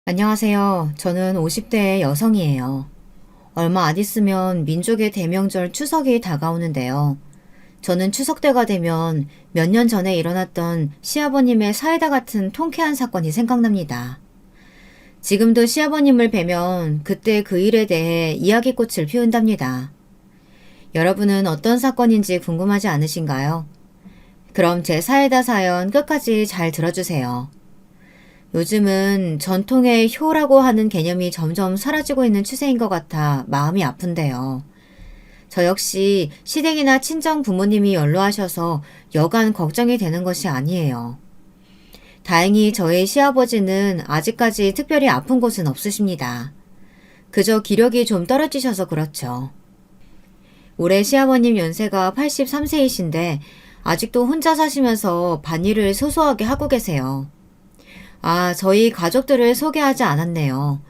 안녕하세요. 저는 50대의 여성이에요. 얼마 안 있으면 민족의 대명절 추석이 다가오는데요. 저는 추석 때가 되면 몇 년 전에 일어났던 시아버님의 사이다 같은 통쾌한 사건이 생각납니다. 지금도 시아버님을 뵈면 그때 그 일에 대해 이야기꽃을 피운답니다. 여러분은 어떤 사건인지 궁금하지 않으신가요? 그럼 제 사이다 사연 끝까지 잘 들어주세요. 요즘은 전통의 효라고 하는 개념이 점점 사라지고 있는 추세인 것 같아 마음이 아픈데요. 저 역시 시댁이나 친정 부모님이 연로하셔서 여간 걱정이 되는 것이 아니에요. 다행히 저희 시아버지는 아직까지 특별히 아픈 곳은 없으십니다. 그저 기력이 좀 떨어지셔서 그렇죠. 올해 시아버님 연세가 83세이신데 아직도 혼자 사시면서 밭일을 소소하게 하고 계세요. 저희 가족들을 소개하지 않았네요.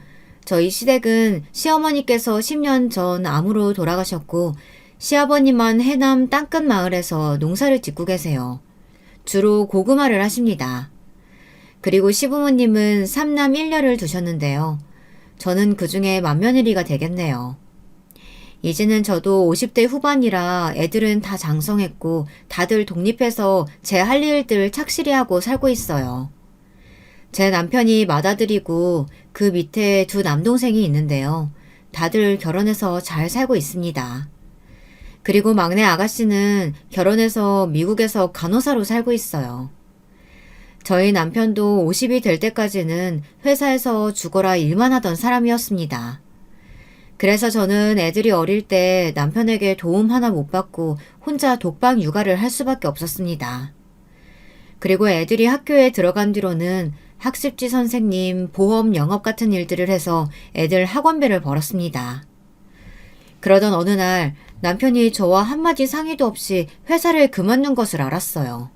저희 시댁은 시어머니께서 10년 전 암으로 돌아가셨고 시아버님만 해남 땅끝 마을에서 농사를 짓고 계세요. 주로 고구마를 하십니다. 그리고 시부모님은 3남 1녀를 두셨는데요. 저는 그 중에 맏며느리가 되겠네요. 이제는 저도 50대 후반이라 애들은 다 장성했고 다들 독립해서 제 할 일들 착실히 하고 살고 있어요. 제 남편이 맏아들이고 그 밑에 두 남동생이 있는데요. 다들 결혼해서 잘 살고 있습니다. 그리고 막내 아가씨는 결혼해서 미국에서 간호사로 살고 있어요. 저희 남편도 50이 될 때까지는 회사에서 죽어라 일만 하던 사람이었습니다. 그래서 저는 애들이 어릴 때 남편에게 도움 하나 못 받고 혼자 독방 육아를 할 수밖에 없었습니다. 그리고 애들이 학교에 들어간 뒤로는 학습지 선생님, 보험 영업 같은 일들을 해서 애들 학원비를 벌었습니다. 그러던 어느 날 남편이 저와 한마디 상의도 없이 회사를 그만둔 것을 알았어요.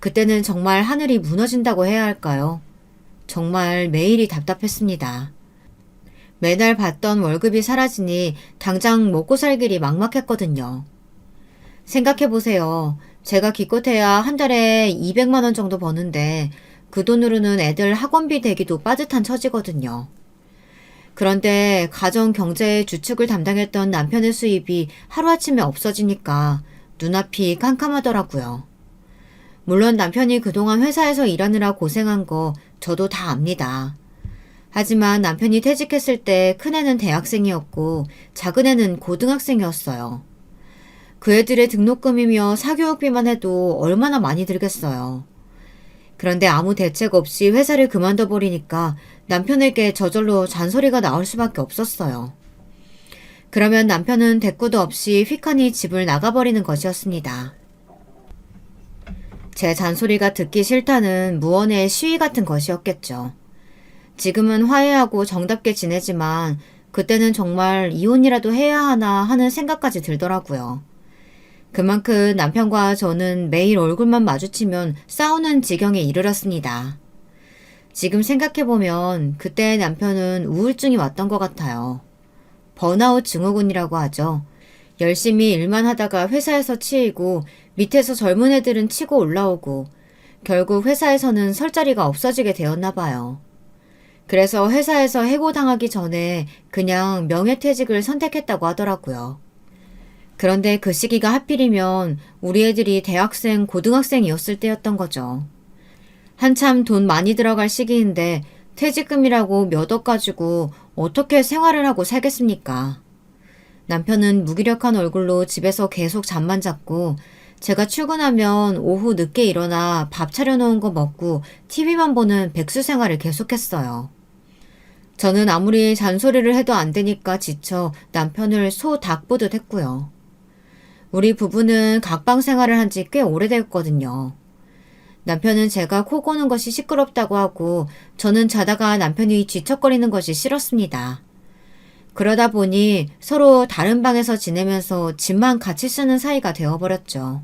그때는 정말 하늘이 무너진다고 해야 할까요? 정말 매일이 답답했습니다. 매달 받던 월급이 사라지니 당장 먹고 살 길이 막막했거든요. 생각해보세요. 제가 기껏해야 한 달에 200만 원 정도 버는데 그 돈으로는 애들 학원비 대기도 빠듯한 처지거든요. 그런데 가정 경제의 주축을 담당했던 남편의 수입이 하루아침에 없어지니까 눈앞이 깜깜하더라고요. 물론 남편이 그동안 회사에서 일하느라 고생한 거 저도 다 압니다. 하지만 남편이 퇴직했을 때 큰애는 대학생이었고 작은애는 고등학생이었어요. 그 애들의 등록금이며 사교육비만 해도 얼마나 많이 들겠어요. 그런데 아무 대책 없이 회사를 그만둬 버리니까 남편에게 저절로 잔소리가 나올 수밖에 없었어요. 그러면 남편은 대꾸도 없이 휙하니 집을 나가버리는 것이었습니다. 제 잔소리가 듣기 싫다는 무언의 시위 같은 것이었겠죠. 지금은 화해하고 정답게 지내지만 그때는 정말 이혼이라도 해야 하나 하는 생각까지 들더라고요. 그만큼 남편과 저는 매일 얼굴만 마주치면 싸우는 지경에 이르렀습니다. 지금 생각해보면 그때 남편은 우울증이 왔던 것 같아요. 번아웃 증후군이라고 하죠. 열심히 일만 하다가 회사에서 치이고 밑에서 젊은 애들은 치고 올라오고 결국 회사에서는 설 자리가 없어지게 되었나 봐요. 그래서 회사에서 해고당하기 전에 그냥 명예퇴직을 선택했다고 하더라고요. 그런데 그 시기가 하필이면 우리 애들이 대학생, 고등학생이었을 때였던 거죠. 한참 돈 많이 들어갈 시기인데 퇴직금이라고 몇 억 가지고 어떻게 생활을 하고 살겠습니까? 남편은 무기력한 얼굴로 집에서 계속 잠만 잤고 제가 출근하면 오후 늦게 일어나 밥 차려놓은 거 먹고 TV만 보는 백수 생활을 계속했어요. 저는 아무리 잔소리를 해도 안 되니까 지쳐 남편을 소 닭 보듯 했고요. 우리 부부는 각방 생활을 한 지 꽤 오래됐거든요. 남편은 제가 코 고는 것이 시끄럽다고 하고 저는 자다가 남편이 뒤척거리는 것이 싫었습니다. 그러다 보니 서로 다른 방에서 지내면서 집만 같이 쓰는 사이가 되어버렸죠.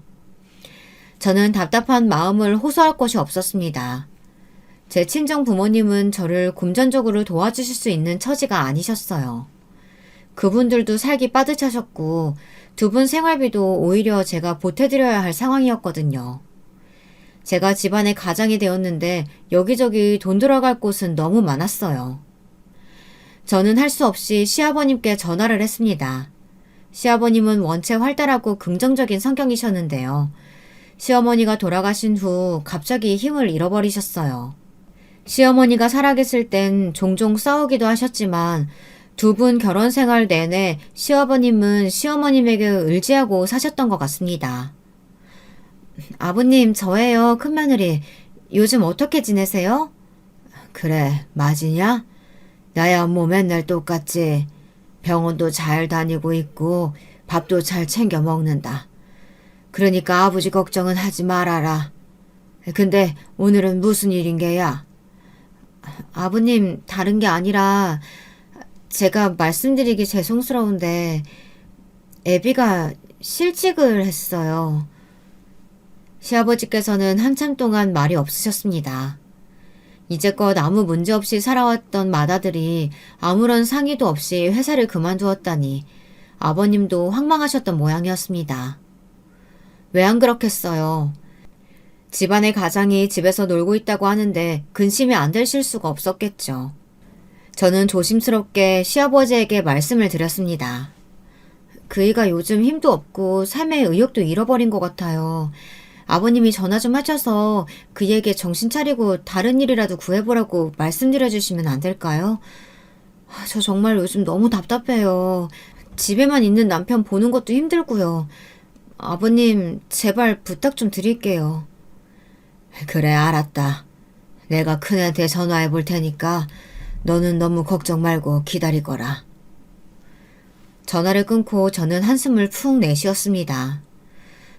저는 답답한 마음을 호소할 곳이 없었습니다. 제 친정 부모님은 저를 금전적으로 도와주실 수 있는 처지가 아니셨어요. 그분들도 살기 빠듯하셨고 두 분 생활비도 오히려 제가 보태드려야 할 상황이었거든요. 제가 집안의 가장이 되었는데 여기저기 돈 들어갈 곳은 너무 많았어요. 저는 할 수 없이 시아버님께 전화를 했습니다. 시아버님은 원체 활달하고 긍정적인 성격이셨는데요. 시어머니가 돌아가신 후 갑자기 힘을 잃어버리셨어요. 시어머니가 살아계실 땐 종종 싸우기도 하셨지만 두 분 결혼 생활 내내 시아버님은 시어머님에게 의지하고 사셨던 것 같습니다. 아버님, 저예요, 큰며느리. 요즘 어떻게 지내세요? 그래, 맞으냐? 나야 뭐 맨날 똑같지. 병원도 잘 다니고 있고 밥도 잘 챙겨 먹는다. 그러니까 아버지 걱정은 하지 말아라. 근데 오늘은 무슨 일인 게야? 아버님, 다른 게 아니라 제가 말씀드리기 죄송스러운데 애비가 실직을 했어요. 시아버지께서는 한참 동안 말이 없으셨습니다. 이제껏 아무 문제 없이 살아왔던 맏아들이 아무런 상의도 없이 회사를 그만두었다니 아버님도 황망하셨던 모양이었습니다. 왜 안 그렇겠어요? 집안의 가장이 집에서 놀고 있다고 하는데 근심이 안 되실 수가 없었겠죠. 저는 조심스럽게 시아버지에게 말씀을 드렸습니다. 그이가 요즘 힘도 없고 삶의 의욕도 잃어버린 것 같아요. 아버님이 전화 좀 하셔서 그에게 정신 차리고 다른 일이라도 구해보라고 말씀드려주시면 안 될까요? 저 정말 요즘 너무 답답해요. 집에만 있는 남편 보는 것도 힘들고요. 아버님, 제발 부탁 좀 드릴게요. 그래, 알았다. 내가 큰애한테 전화해 볼 테니까 너는 너무 걱정 말고 기다리거라. 전화를 끊고 저는 한숨을 푹 내쉬었습니다.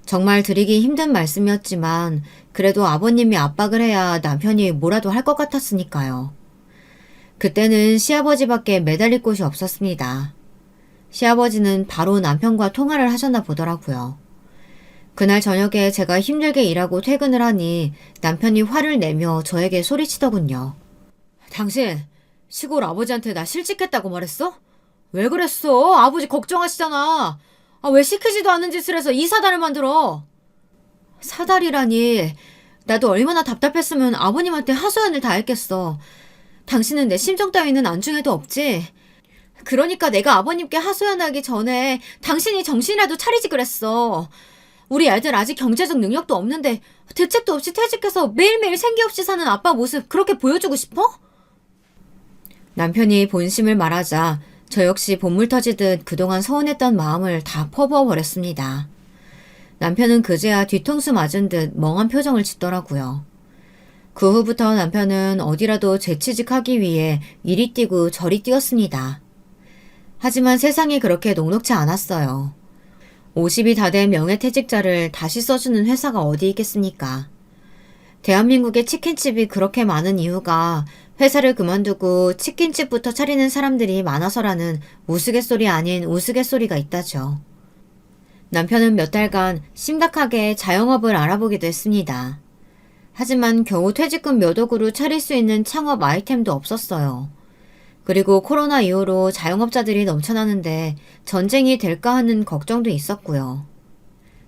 정말 드리기 힘든 말씀이었지만 그래도 아버님이 압박을 해야 남편이 뭐라도 할 것 같았으니까요. 그때는 시아버지밖에 매달릴 곳이 없었습니다. 시아버지는 바로 남편과 통화를 하셨나 보더라고요. 그날 저녁에 제가 힘들게 일하고 퇴근을 하니 남편이 화를 내며 저에게 소리치더군요. 당신 시골 아버지한테 나 실직했다고 말했어? 왜 그랬어? 아버지 걱정하시잖아. 왜 시키지도 않은 짓을 해서 이 사달을 만들어? 사달이라니. 나도 얼마나 답답했으면 아버님한테 하소연을 다 했겠어. 당신은 내 심정 따위는 안중에도 없지. 그러니까 내가 아버님께 하소연하기 전에 당신이 정신이라도 차리지 그랬어. 우리 애들 아직 경제적 능력도 없는데 대책도 없이 퇴직해서 매일매일 생기 없이 사는 아빠 모습 그렇게 보여주고 싶어? 남편이 본심을 말하자 저 역시 본물 터지듯 그동안 서운했던 마음을 다 퍼부어버렸습니다. 남편은 그제야 뒤통수 맞은 듯 멍한 표정을 짓더라고요. 그 후부터 남편은 어디라도 재취직하기 위해 이리 뛰고 저리 뛰었습니다. 하지만 세상이 그렇게 녹록지 않았어요. 50이 다 된 명예퇴직자를 다시 써주는 회사가 어디 있겠습니까? 대한민국에 치킨집이 그렇게 많은 이유가 회사를 그만두고 치킨집부터 차리는 사람들이 많아서라는 우스갯소리 아닌 우스갯소리가 있다죠. 남편은 몇 달간 심각하게 자영업을 알아보기도 했습니다. 하지만 겨우 퇴직금 몇 억으로 차릴 수 있는 창업 아이템도 없었어요. 그리고 코로나 이후로 자영업자들이 넘쳐나는데 전쟁이 될까 하는 걱정도 있었고요.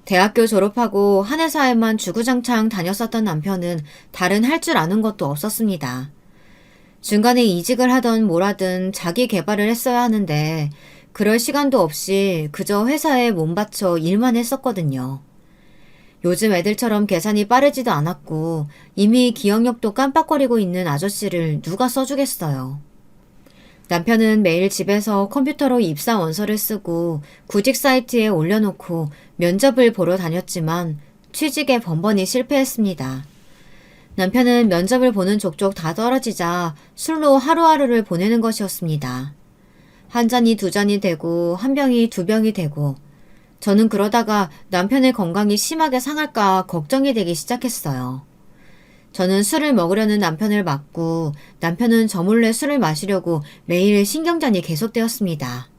대학교 졸업하고 한 회사에만 주구장창 다녔었던 남편은 다른 할 줄 아는 것도 없었습니다. 중간에 이직을 하던 뭐라든 자기 개발을 했어야 하는데 그럴 시간도 없이 그저 회사에 몸바쳐 일만 했었거든요. 요즘 애들처럼 계산이 빠르지도 않았고 이미 기억력도 깜빡거리고 있는 아저씨를 누가 써주겠어요. 남편은 매일 집에서 컴퓨터로 입사 원서를 쓰고 구직 사이트에 올려놓고 면접을 보러 다녔지만 취직에 번번이 실패했습니다. 남편은 면접을 보는 족족 다 떨어지자 술로 하루하루를 보내는 것이었습니다. 한 잔이 두 잔이 되고 한 병이 두 병이 되고 저는 그러다가 남편의 건강이 심하게 상할까 걱정이 되기 시작했어요. 저는 술을 먹으려는 남편을 막고 남편은 저 몰래 술을 마시려고 매일 신경전이 계속되었습니다.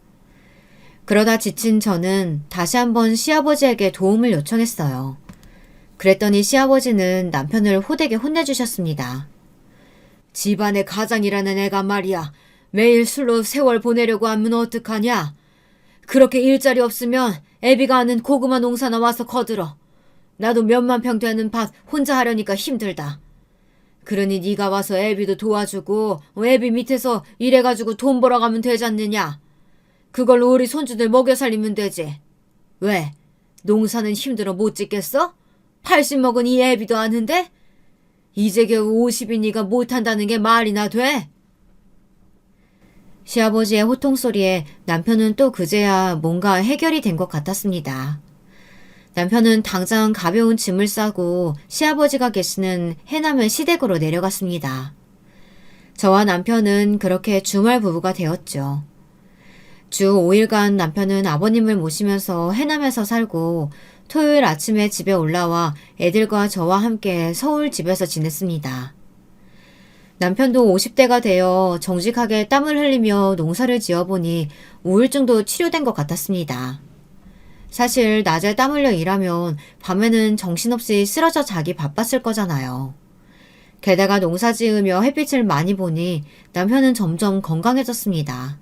그러다 지친 저는 다시 한번 시아버지에게 도움을 요청했어요. 그랬더니 시아버지는 남편을 호되게 혼내주셨습니다. 집안의 가장이라는 애가 말이야. 매일 술로 세월 보내려고 하면 어떡하냐? 그렇게 일자리 없으면 애비가 하는 고구마 농사나 와서 거들어. 나도 몇만 평 되는 밭 혼자 하려니까 힘들다. 그러니 네가 와서 애비도 도와주고 애비 밑에서 일해가지고 돈 벌어가면 되지 않느냐. 그걸로 우리 손주들 먹여 살리면 되지. 왜? 농사는 힘들어 못 짓겠어? 80 먹은 이 애비도 아는데? 이제 겨우 50인 네가 못한다는 게 말이나 돼? 시아버지의 호통소리에 남편은 또 그제야 뭔가 해결이 된 것 같았습니다. 남편은 당장 가벼운 짐을 싸고 시아버지가 계시는 해남의 시댁으로 내려갔습니다. 저와 남편은 그렇게 주말 부부가 되었죠. 주 5일간 남편은 아버님을 모시면서 해남에서 살고 토요일 아침에 집에 올라와 애들과 저와 함께 서울 집에서 지냈습니다. 남편도 50대가 되어 정직하게 땀을 흘리며 농사를 지어보니 우울증도 치료된 것 같았습니다. 사실 낮에 땀 흘려 일하면 밤에는 정신없이 쓰러져 자기 바빴을 거잖아요. 게다가 농사 지으며 햇빛을 많이 보니 남편은 점점 건강해졌습니다.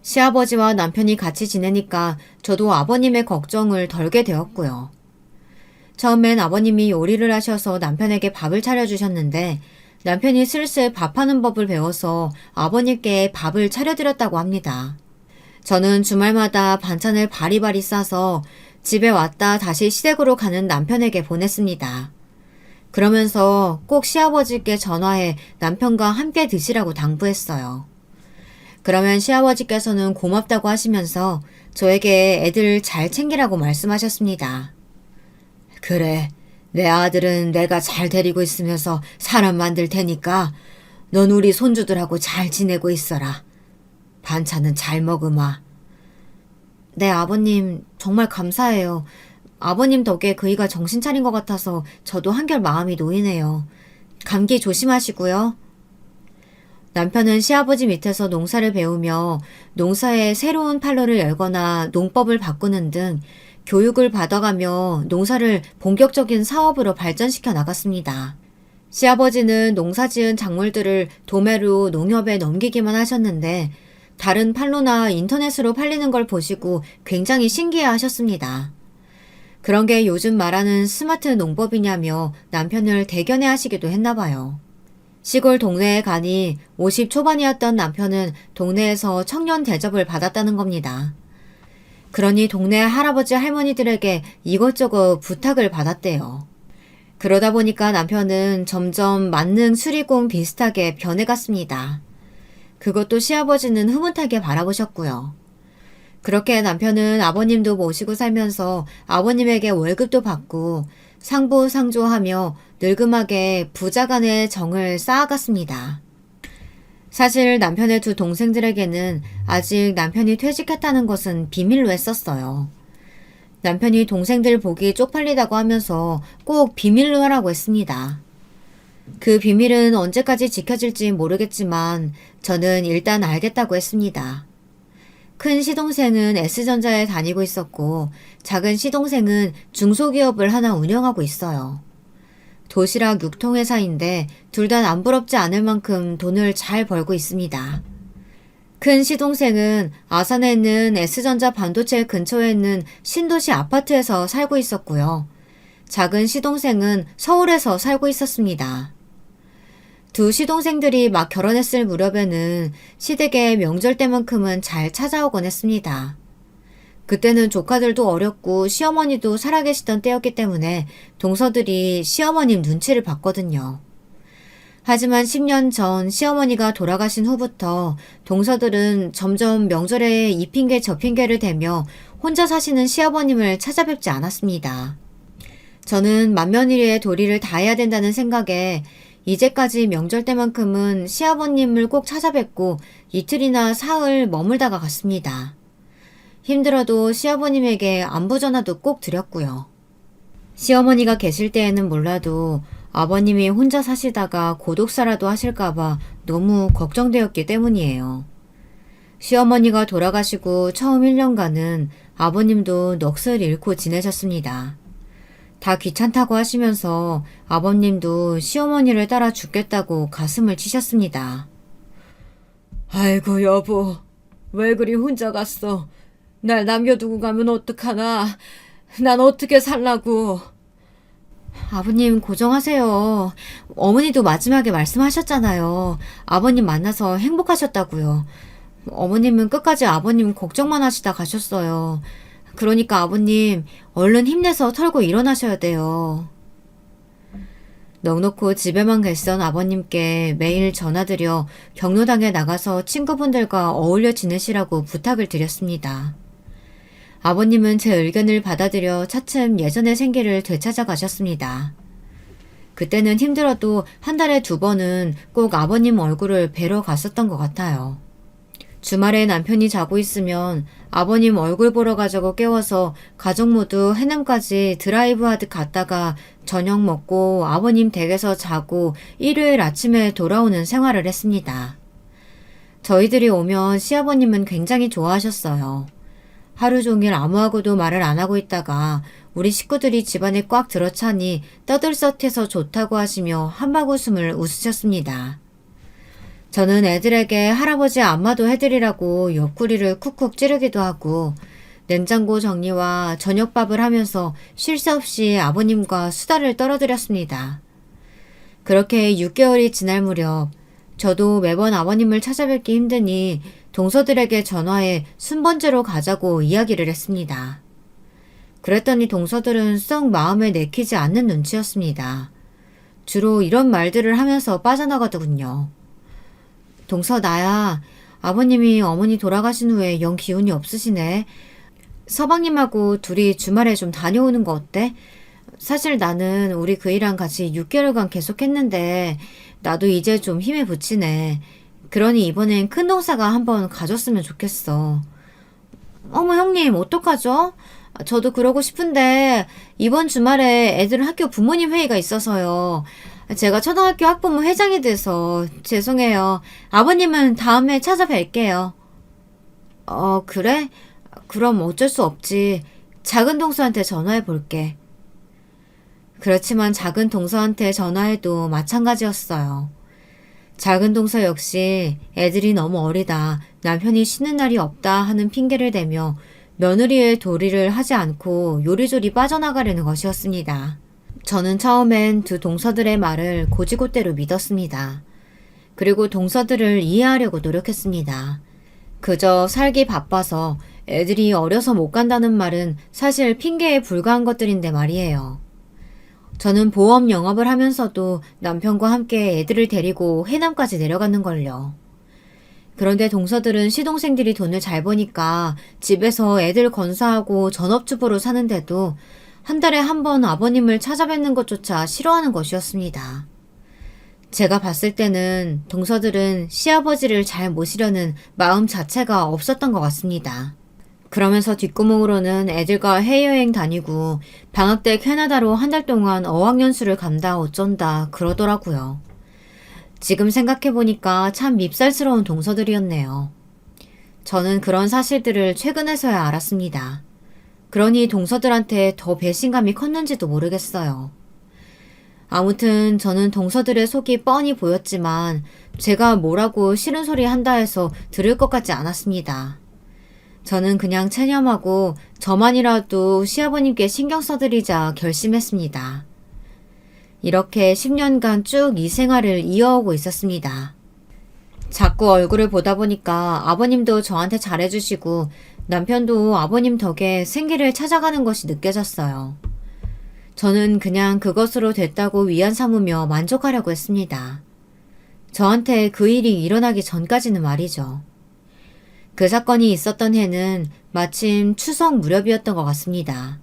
시아버지와 남편이 같이 지내니까 저도 아버님의 걱정을 덜게 되었고요. 처음엔 아버님이 요리를 하셔서 남편에게 밥을 차려주셨는데 남편이 슬슬 밥하는 법을 배워서 아버님께 밥을 차려드렸다고 합니다. 저는 주말마다 반찬을 바리바리 싸서 집에 왔다 다시 시댁으로 가는 남편에게 보냈습니다. 그러면서 꼭 시아버지께 전화해 남편과 함께 드시라고 당부했어요. 그러면 시아버지께서는 고맙다고 하시면서 저에게 애들 잘 챙기라고 말씀하셨습니다. 그래, 내 아들은 내가 잘 데리고 있으면서 사람 만들 테니까 넌 우리 손주들하고 잘 지내고 있어라. 반찬은 잘 먹으마. 네, 아버님 정말 감사해요. 아버님 덕에 그이가 정신 차린 것 같아서 저도 한결 마음이 놓이네요. 감기 조심하시고요. 남편은 시아버지 밑에서 농사를 배우며 농사에 새로운 판로를 열거나 농법을 바꾸는 등 교육을 받아가며 농사를 본격적인 사업으로 발전시켜 나갔습니다. 시아버지는 농사 지은 작물들을 도매로 농협에 넘기기만 하셨는데 다른 판로나 인터넷으로 팔리는 걸 보시고 굉장히 신기해 하셨습니다. 그런 게 요즘 말하는 스마트 농법이냐며 남편을 대견해 하시기도 했나 봐요. 시골 동네에 가니 50 초반이었던 남편은 동네에서 청년 대접을 받았다는 겁니다. 그러니 동네 할아버지 할머니들에게 이것저것 부탁을 받았대요. 그러다 보니까 남편은 점점 만능 수리공 비슷하게 변해갔습니다. 그것도 시아버지는 흐뭇하게 바라보셨고요. 그렇게 남편은 아버님도 모시고 살면서 아버님에게 월급도 받고 상부상조하며 늙음하게 부자간의 정을 쌓아갔습니다. 사실 남편의 두 동생들에게는 아직 남편이 퇴직했다는 것은 비밀로 했었어요. 남편이 동생들 보기 쪽팔리다고 하면서 꼭 비밀로 하라고 했습니다. 그 비밀은 언제까지 지켜질지 모르겠지만 저는 일단 알겠다고 했습니다. 큰 시동생은 S전자에 다니고 있었고 작은 시동생은 중소기업을 하나 운영하고 있어요. 도시락 유통회사인데 둘 다 남부럽지 않을 만큼 돈을 잘 벌고 있습니다. 큰 시동생은 아산에 있는 S전자 반도체 근처에 있는 신도시 아파트에서 살고 있었고요. 작은 시동생은 서울에서 살고 있었습니다. 두 시동생들이 막 결혼했을 무렵에는 시댁에 명절 때만큼은 잘 찾아오곤 했습니다. 그때는 조카들도 어렸고 시어머니도 살아계시던 때였기 때문에 동서들이 시어머님 눈치를 봤거든요. 하지만 10년 전 시어머니가 돌아가신 후부터 동서들은 점점 명절에 이 핑계 저 핑계를 대며 혼자 사시는 시아버님을 찾아뵙지 않았습니다. 저는 만면일에 도리를 다해야 된다는 생각에 이제까지 명절 때만큼은 시아버님을 꼭 찾아뵙고 이틀이나 사흘 머물다가 갔습니다. 힘들어도 시아버님에게 안부 전화도 꼭 드렸고요. 시어머니가 계실 때에는 몰라도 아버님이 혼자 사시다가 고독사라도 하실까봐 너무 걱정되었기 때문이에요. 시어머니가 돌아가시고 처음 1년간은 아버님도 넋을 잃고 지내셨습니다. 다 귀찮다고 하시면서 아버님도 시어머니를 따라 죽겠다고 가슴을 치셨습니다. 아이고 여보, 왜 그리 혼자 갔어? 날 남겨두고 가면 어떡하나? 난 어떻게 살라고? 아버님 고정하세요. 어머니도 마지막에 말씀하셨잖아요. 아버님 만나서 행복하셨다고요. 어머님은 끝까지 아버님 걱정만 하시다 가셨어요. 그러니까 아버님 얼른 힘내서 털고 일어나셔야 돼요. 넉넉히 집에만 계시던 아버님께 매일 전화드려 경로당에 나가서 친구분들과 어울려 지내시라고 부탁을 드렸습니다. 아버님은 제 의견을 받아들여 차츰 예전의 생기를 되찾아 가셨습니다. 그때는 힘들어도 한 달에 2번은 꼭 아버님 얼굴을 뵈러 갔었던 것 같아요. 주말에 남편이 자고 있으면 아버님 얼굴 보러 가자고 깨워서 가족 모두 해남까지 드라이브 하듯 갔다가 저녁 먹고 아버님 댁에서 자고 일요일 아침에 돌아오는 생활을 했습니다. 저희들이 오면 시아버님은 굉장히 좋아하셨어요. 하루 종일 아무하고도 말을 안 하고 있다가 우리 식구들이 집안에 꽉 들어차니 떠들썩해서 좋다고 하시며 한바구음을 웃으셨습니다. 저는 애들에게 할아버지 안마도 해드리라고 옆구리를 쿡쿡 찌르기도 하고 냉장고 정리와 저녁밥을 하면서 쉴 새 없이 아버님과 수다를 떨어드렸습니다. 그렇게 6개월이 지날 무렵 저도 매번 아버님을 찾아뵙기 힘드니 동서들에게 전화해 순번제로 가자고 이야기를 했습니다. 그랬더니 동서들은 썩 마음에 내키지 않는 눈치였습니다. 주로 이런 말들을 하면서 빠져나가더군요. 동서 나야, 아버님이 어머니 돌아가신 후에 영 기운이 없으시네. 서방님하고 둘이 주말에 좀 다녀오는 거 어때? 사실 나는 우리 그이랑 같이 6개월간 계속했는데 나도 이제 좀 힘에 부치네. 그러니 이번엔 큰 동사가 한번 가졌으면 좋겠어. 어머 형님 어떡하죠? 저도 그러고 싶은데 이번 주말에 애들 학교 부모님 회의가 있어서요. 제가 초등학교 학부모 회장이 돼서 죄송해요. 아버님은 다음에 찾아뵐게요. 그래? 그럼 어쩔 수 없지. 작은 동서한테 전화해 볼게. 그렇지만 작은 동서한테 전화해도 마찬가지였어요. 작은 동서 역시 애들이 너무 어리다, 남편이 쉬는 날이 없다 하는 핑계를 대며 며느리의 도리를 하지 않고 요리조리 빠져나가려는 것이었습니다. 저는 처음엔 두 동서들의 말을 고지고대로 믿었습니다. 그리고 동서들을 이해하려고 노력했습니다. 그저 살기 바빠서 애들이 어려서 못 간다는 말은 사실 핑계에 불과한 것들인데 말이에요. 저는 보험 영업을 하면서도 남편과 함께 애들을 데리고 해남까지 내려갔는걸요. 그런데 동서들은 시동생들이 돈을 잘 버니까 집에서 애들 건사하고 전업주부로 사는데도 한 달에 한 번 아버님을 찾아뵙는 것조차 싫어하는 것이었습니다. 제가 봤을 때는 동서들은 시아버지를 잘 모시려는 마음 자체가 없었던 것 같습니다. 그러면서 뒷구멍으로는 애들과 해외여행 다니고 방학 때 캐나다로 한 달 동안 어학연수를 간다 어쩐다 그러더라고요. 지금 생각해보니까 참 밉살스러운 동서들이었네요. 저는 그런 사실들을 최근에서야 알았습니다. 그러니 동서들한테 더 배신감이 컸는지도 모르겠어요. 아무튼 저는 동서들의 속이 뻔히 보였지만 제가 뭐라고 싫은 소리 한다 해서 들을 것 같지 않았습니다. 저는 그냥 체념하고 저만이라도 시아버님께 신경 써드리자 결심했습니다. 이렇게 10년간 쭉 이 생활을 이어오고 있었습니다. 자꾸 얼굴을 보다 보니까 아버님도 저한테 잘해주시고 남편도 아버님 덕에 생기를 찾아가는 것이 느껴졌어요. 저는 그냥 그것으로 됐다고 위안 삼으며 만족하려고 했습니다. 저한테 그 일이 일어나기 전까지는 말이죠. 그 사건이 있었던 해는 마침 추석 무렵이었던 것 같습니다.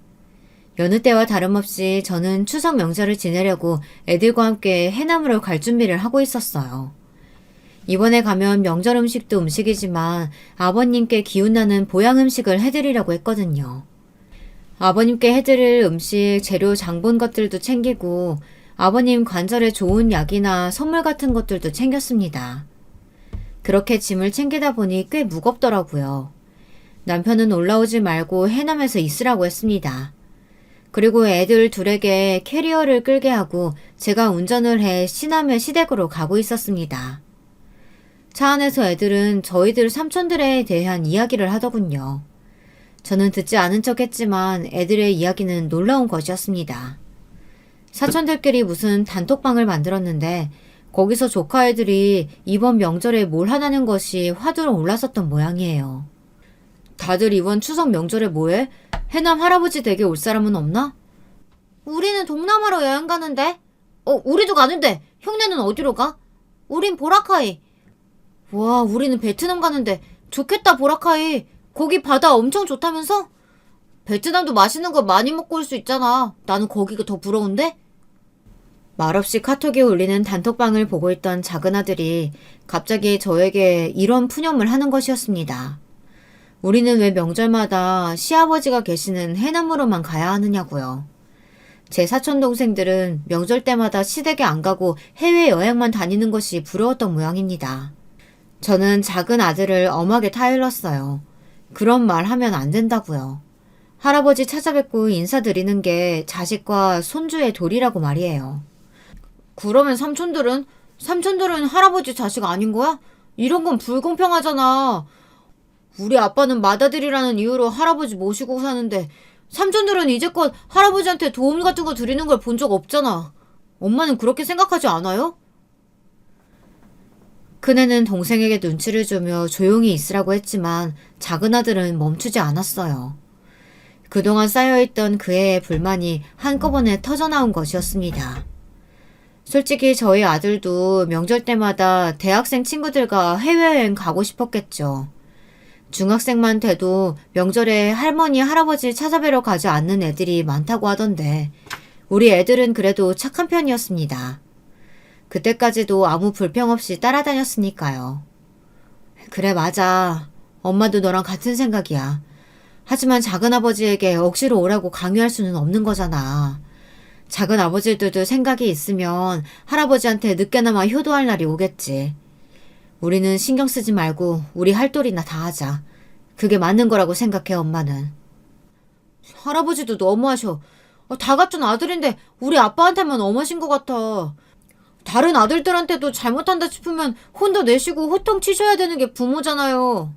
여느 때와 다름없이 저는 추석 명절을 지내려고 애들과 함께 해남으로 갈 준비를 하고 있었어요. 이번에 가면 명절 음식도 음식이지만 아버님께 기운나는 보양 음식을 해드리려고 했거든요. 아버님께 해드릴 음식, 재료, 장본 것들도 챙기고 아버님 관절에 좋은 약이나 선물 같은 것들도 챙겼습니다. 그렇게 짐을 챙기다 보니 꽤 무겁더라고요. 남편은 올라오지 말고 해남에서 있으라고 했습니다. 그리고 애들 둘에게 캐리어를 끌게 하고 제가 운전을 해 시남의 시댁으로 가고 있었습니다. 차 안에서 애들은 저희들 삼촌들에 대한 이야기를 하더군요. 저는 듣지 않은 척 했지만 애들의 이야기는 놀라운 것이었습니다. 사촌들끼리 무슨 단톡방을 만들었는데 거기서 조카 애들이 이번 명절에 뭘 하냐는 것이 화두로 올랐었던 모양이에요. 다들 이번 추석 명절에 뭐해? 해남 할아버지 댁에 올 사람은 없나? 우리는 동남아로 여행 가는데. 우리도 가는데. 형네는 어디로 가? 우린 보라카이. 와, 우리는 베트남 가는데. 좋겠다, 보라카이. 거기 바다 엄청 좋다면서? 베트남도 맛있는 거 많이 먹고 올 수 있잖아. 나는 거기가 더 부러운데? 말없이 카톡에 올리는 단톡방을 보고 있던 작은아들이 갑자기 저에게 이런 푸념을 하는 것이었습니다. 우리는 왜 명절마다 시아버지가 계시는 해남으로만 가야 하느냐고요. 제 사촌 동생들은 명절 때마다 시댁에 안 가고 해외여행만 다니는 것이 부러웠던 모양입니다. 저는 작은 아들을 엄하게 타일렀어요. 그런 말 하면 안 된다고요. 할아버지 찾아뵙고 인사드리는 게 자식과 손주의 도리라고 말이에요. 그러면 삼촌들은 할아버지 자식 아닌 거야? 이런 건 불공평하잖아. 우리 아빠는 맏아들이라는 이유로 할아버지 모시고 사는데 삼촌들은 이제껏 할아버지한테 도움 같은 거 드리는 걸 본 적 없잖아. 엄마는 그렇게 생각하지 않아요? 큰애는 동생에게 눈치를 주며 조용히 있으라고 했지만 작은아들은 멈추지 않았어요. 그동안 쌓여있던 그애의 불만이 한꺼번에 터져나온 것이었습니다. 솔직히 저희 아들도 명절 때마다 대학생 친구들과 해외여행 가고 싶었겠죠. 중학생만 돼도 명절에 할머니, 할아버지 찾아뵈러 가지 않는 애들이 많다고 하던데 우리 애들은 그래도 착한 편이었습니다. 그때까지도 아무 불평 없이 따라다녔으니까요. 그래, 맞아. 엄마도 너랑 같은 생각이야. 하지만 작은아버지에게 억지로 오라고 강요할 수는 없는 거잖아. 작은아버지들도 생각이 있으면 할아버지한테 늦게나마 효도할 날이 오겠지. 우리는 신경 쓰지 말고 우리 할 도리나 다 하자. 그게 맞는 거라고 생각해, 엄마는. 할아버지도 너무하셔. 다 갖춘 아들인데 우리 아빠한테만 엄하신 것 같아. 다른 아들들한테도 잘못한다 싶으면 혼도 내시고 호통 치셔야 되는 게 부모잖아요.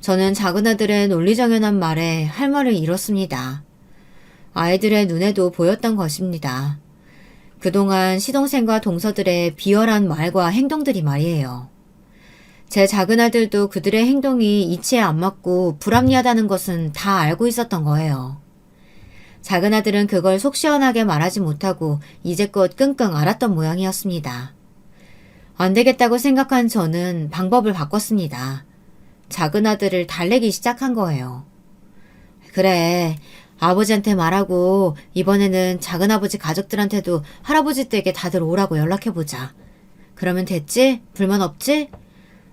저는 작은아들의 논리정연한 말에 할 말을 잃었습니다. 아이들의 눈에도 보였던 것입니다. 그동안 시동생과 동서들의 비열한 말과 행동들이 말이에요. 제 작은아들도 그들의 행동이 이치에 안 맞고 불합리하다는 것은 다 알고 있었던 거예요. 작은아들은 그걸 속 시원하게 말하지 못하고 이제껏 끙끙 앓았던 모양이었습니다. 안 되겠다고 생각한 저는 방법을 바꿨습니다. 작은아들을 달래기 시작한 거예요. 그래, 아버지한테 말하고 이번에는 작은아버지 가족들한테도 할아버지 댁에 다들 오라고 연락해보자. 그러면 됐지? 불만 없지?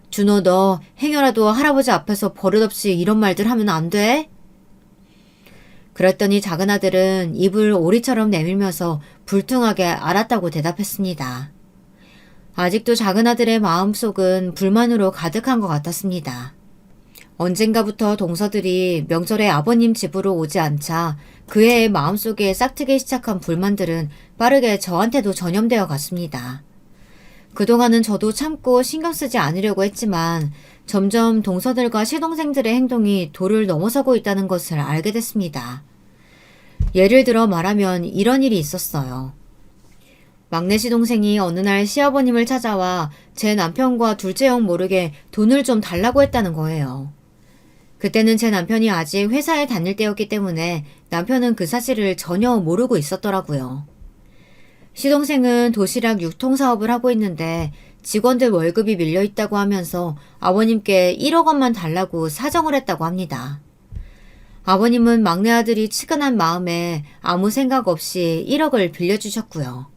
준호, 너 행여라도 할아버지 앞에서 버릇없이 이런 말들 하면 안 돼? 그랬더니 작은아들은 입을 오리처럼 내밀면서 불퉁하게 알았다고 대답했습니다. 아직도 작은아들의 마음속은 불만으로 가득한 것 같았습니다. 언젠가부터 동서들이 명절에 아버님 집으로 오지 않자 그 애의 마음속에 싹트기 시작한 불만들은 빠르게 저한테도 전염되어 갔습니다. 그동안은 저도 참고 신경 쓰지 않으려고 했지만 점점 동서들과 시동생들의 행동이 도를 넘어서고 있다는 것을 알게 됐습니다. 예를 들어 말하면 이런 일이 있었어요. 막내 시동생이 어느 날 시아버님을 찾아와 제 남편과 둘째 형 모르게 돈을 좀 달라고 했다는 거예요. 그때는 제 남편이 아직 회사에 다닐 때였기 때문에 남편은 그 사실을 전혀 모르고 있었더라고요. 시동생은 도시락 유통사업을 하고 있는데 직원들 월급이 밀려있다고 하면서 아버님께 1억 원만 달라고 사정을 했다고 합니다. 아버님은 막내 아들이 치근한 마음에 아무 생각 없이 1억을 빌려주셨고요.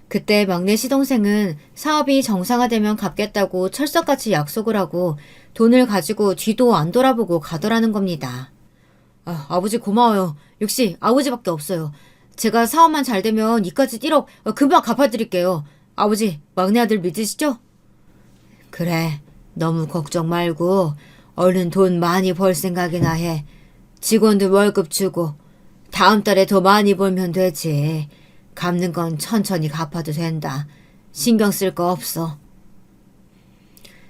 그때 막내 시동생은 사업이 정상화되면 갚겠다고 철석같이 약속을 하고 돈을 가지고 뒤도 안 돌아보고 가더라는 겁니다. 아버지 고마워요. 역시 아버지밖에 없어요. 제가 사업만 잘 되면 이까짓 1억 금방 갚아드릴게요. 아버지, 막내 아들 믿으시죠? 그래, 너무 걱정 말고 얼른 돈 많이 벌 생각이나 해. 직원들 월급 주고 다음 달에 더 많이 벌면 되지. 갚는 건 천천히 갚아도 된다. 신경 쓸 거 없어.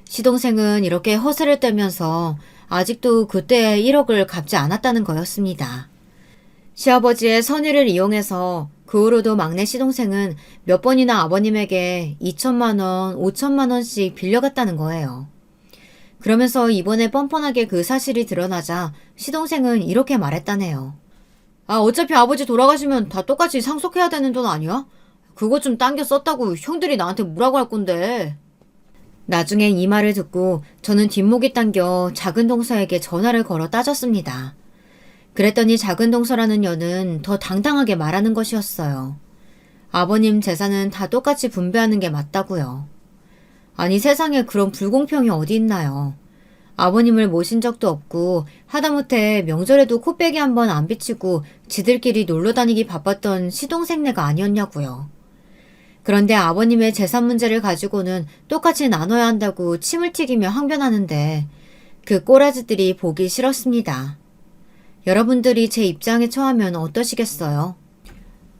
시동생은 이렇게 허세를 떨면서 아직도 그때 1억을 갚지 않았다는 거였습니다. 시아버지의 선의를 이용해서 그 후로도 막내 시동생은 몇 번이나 아버님에게 2천만 원, 5천만 원씩 빌려갔다는 거예요. 그러면서 이번에 뻔뻔하게 그 사실이 드러나자 시동생은 이렇게 말했다네요. 아, 어차피 아버지 돌아가시면 다 똑같이 상속해야 되는 돈 아니야? 그거 좀 당겨 썼다고 형들이 나한테 뭐라고 할 건데. 나중엔 이 말을 듣고 저는 뒷목이 당겨 작은 동서에게 전화를 걸어 따졌습니다. 그랬더니 작은 동서라는 여는 더 당당하게 말하는 것이었어요. 아버님 재산은 다 똑같이 분배하는 게 맞다고요. 아니 세상에 그런 불공평이 어디 있나요. 아버님을 모신 적도 없고 하다못해 명절에도 코빼기 한 번 안 비치고 지들끼리 놀러 다니기 바빴던 시동생네가 아니었냐고요. 그런데 아버님의 재산 문제를 가지고는 똑같이 나눠야 한다고 침을 튀기며 항변하는데 그 꼬라지들이 보기 싫었습니다. 여러분들이 제 입장에 처하면 어떠시겠어요?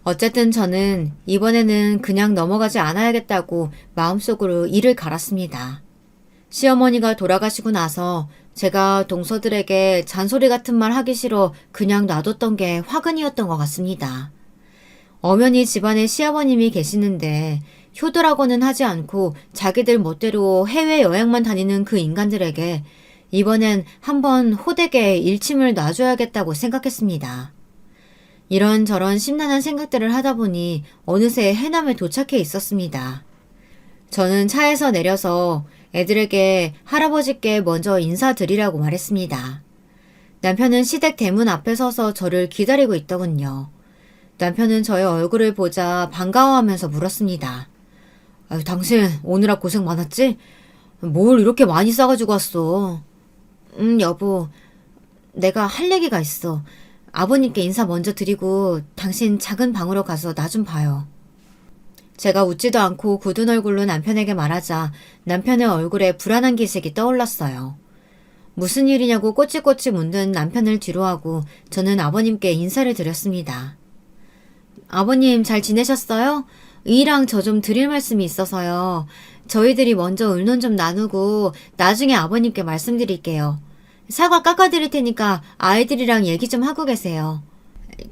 어쨌든 저는 이번에는 그냥 넘어가지 않아야겠다고 마음속으로 이를 갈았습니다. 시어머니가 돌아가시고 나서 제가 동서들에게 잔소리 같은 말 하기 싫어 그냥 놔뒀던 게 화근이었던 것 같습니다. 엄연히 집안에 시아버님이 계시는데 효도라고는 하지 않고 자기들 멋대로 해외여행만 다니는 그 인간들에게 이번엔 한번 호되게 일침을 놔줘야겠다고 생각했습니다. 이런저런 심란한 생각들을 하다 보니 어느새 해남에 도착해 있었습니다. 저는 차에서 내려서 애들에게 할아버지께 먼저 인사드리라고 말했습니다. 남편은 시댁 대문 앞에 서서 저를 기다리고 있더군요. 남편은 저의 얼굴을 보자 반가워하면서 물었습니다. 아유, 당신 오느라 고생 많았지? 뭘 이렇게 많이 싸가지고 왔어? 여보, 내가 할 얘기가 있어. 아버님께 인사 먼저 드리고 당신 작은 방으로 가서 나 좀 봐요. 제가 웃지도 않고 굳은 얼굴로 남편에게 말하자 남편의 얼굴에 불안한 기색이 떠올랐어요. 무슨 일이냐고 꼬치꼬치 묻는 남편을 뒤로하고 저는 아버님께 인사를 드렸습니다. 아버님 잘 지내셨어요? 이랑 저 좀 드릴 말씀이 있어서요. 저희들이 먼저 의논 좀 나누고 나중에 아버님께 말씀드릴게요. 사과 깎아드릴 테니까 아이들이랑 얘기 좀 하고 계세요.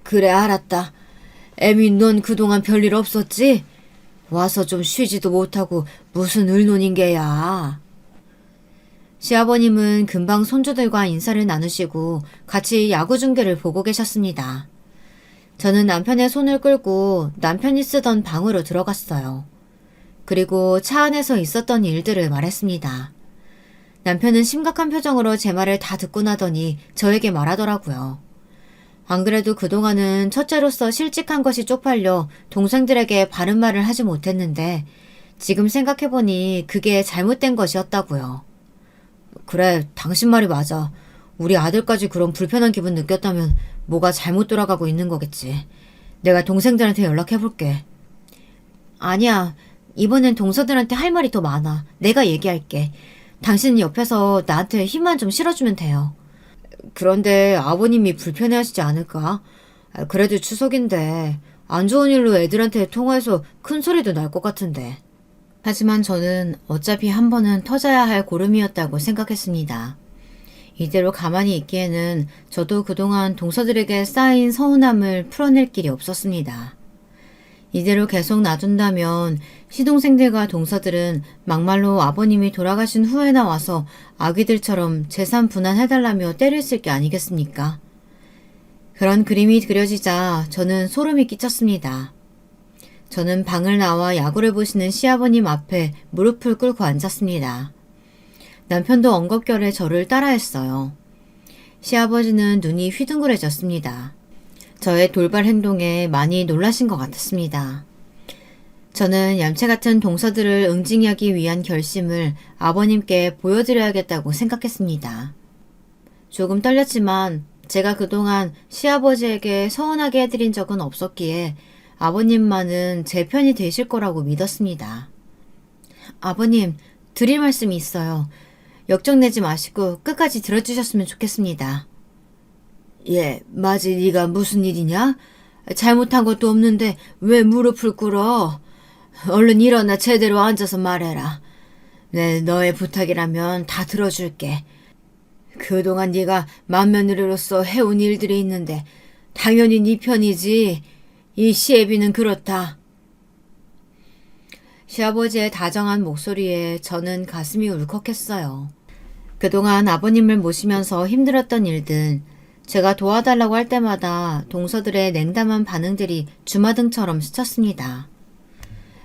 그래 알았다. 애미 넌 그동안 별일 없었지? 와서 좀 쉬지도 못하고 무슨 의논인 게야. 시아버님은 금방 손주들과 인사를 나누시고 같이 야구 중계를 보고 계셨습니다. 저는 남편의 손을 끌고 남편이 쓰던 방으로 들어갔어요. 그리고 차 안에서 있었던 일들을 말했습니다. 남편은 심각한 표정으로 제 말을 다 듣고 나더니 저에게 말하더라고요. 안 그래도 그동안은 첫째로서 실직한 것이 쪽팔려 동생들에게 바른 말을 하지 못했는데 지금 생각해보니 그게 잘못된 것이었다고요. 그래, 당신 말이 맞아. 우리 아들까지 그런 불편한 기분 느꼈다면 뭐가 잘못 돌아가고 있는 거겠지. 내가 동생들한테 연락해볼게. 아니야, 이번엔 동서들한테 할 말이 더 많아. 내가 얘기할게. 당신은 옆에서 나한테 힘만 좀 실어주면 돼요. 그런데 아버님이 불편해하시지 않을까? 그래도 추석인데 안 좋은 일로 애들한테 통화해서 큰 소리도 날 것 같은데. 하지만 저는 어차피 한 번은 터져야 할 고름이었다고 생각했습니다. 이대로 가만히 있기에는 저도 그동안 동서들에게 쌓인 서운함을 풀어낼 길이 없었습니다. 이대로 계속 놔둔다면 시동생들과 동서들은 막말로 아버님이 돌아가신 후에나 와서 아기들처럼 재산 분할해달라며 때를 쓸 게 아니겠습니까? 그런 그림이 그려지자 저는 소름이 끼쳤습니다. 저는 방을 나와 야구를 보시는 시아버님 앞에 무릎을 꿇고 앉았습니다. 남편도 엉겁결에 저를 따라했어요. 시아버지는 눈이 휘둥그레졌습니다. 저의 돌발 행동에 많이 놀라신 것 같았습니다. 저는 얌체 같은 동서들을 응징하기 위한 결심을 아버님께 보여드려야겠다고 생각했습니다. 조금 떨렸지만 제가 그동안 시아버지에게 서운하게 해드린 적은 없었기에 아버님만은 제 편이 되실 거라고 믿었습니다. 아버님, 드릴 말씀이 있어요. 역정내지 마시고 끝까지 들어주셨으면 좋겠습니다. 예, 마지 네가 무슨 일이냐? 잘못한 것도 없는데 왜 무릎을 꿇어? 얼른 일어나 제대로 앉아서 말해라. 내 너의 부탁이라면 다 들어줄게. 그동안 네가 맏며느리로서 해온 일들이 있는데 당연히 네 편이지. 이 시애비는 그렇다. 시아버지의 다정한 목소리에 저는 가슴이 울컥했어요. 그동안 아버님을 모시면서 힘들었던 일들, 제가 도와달라고 할 때마다 동서들의 냉담한 반응들이 주마등처럼 스쳤습니다.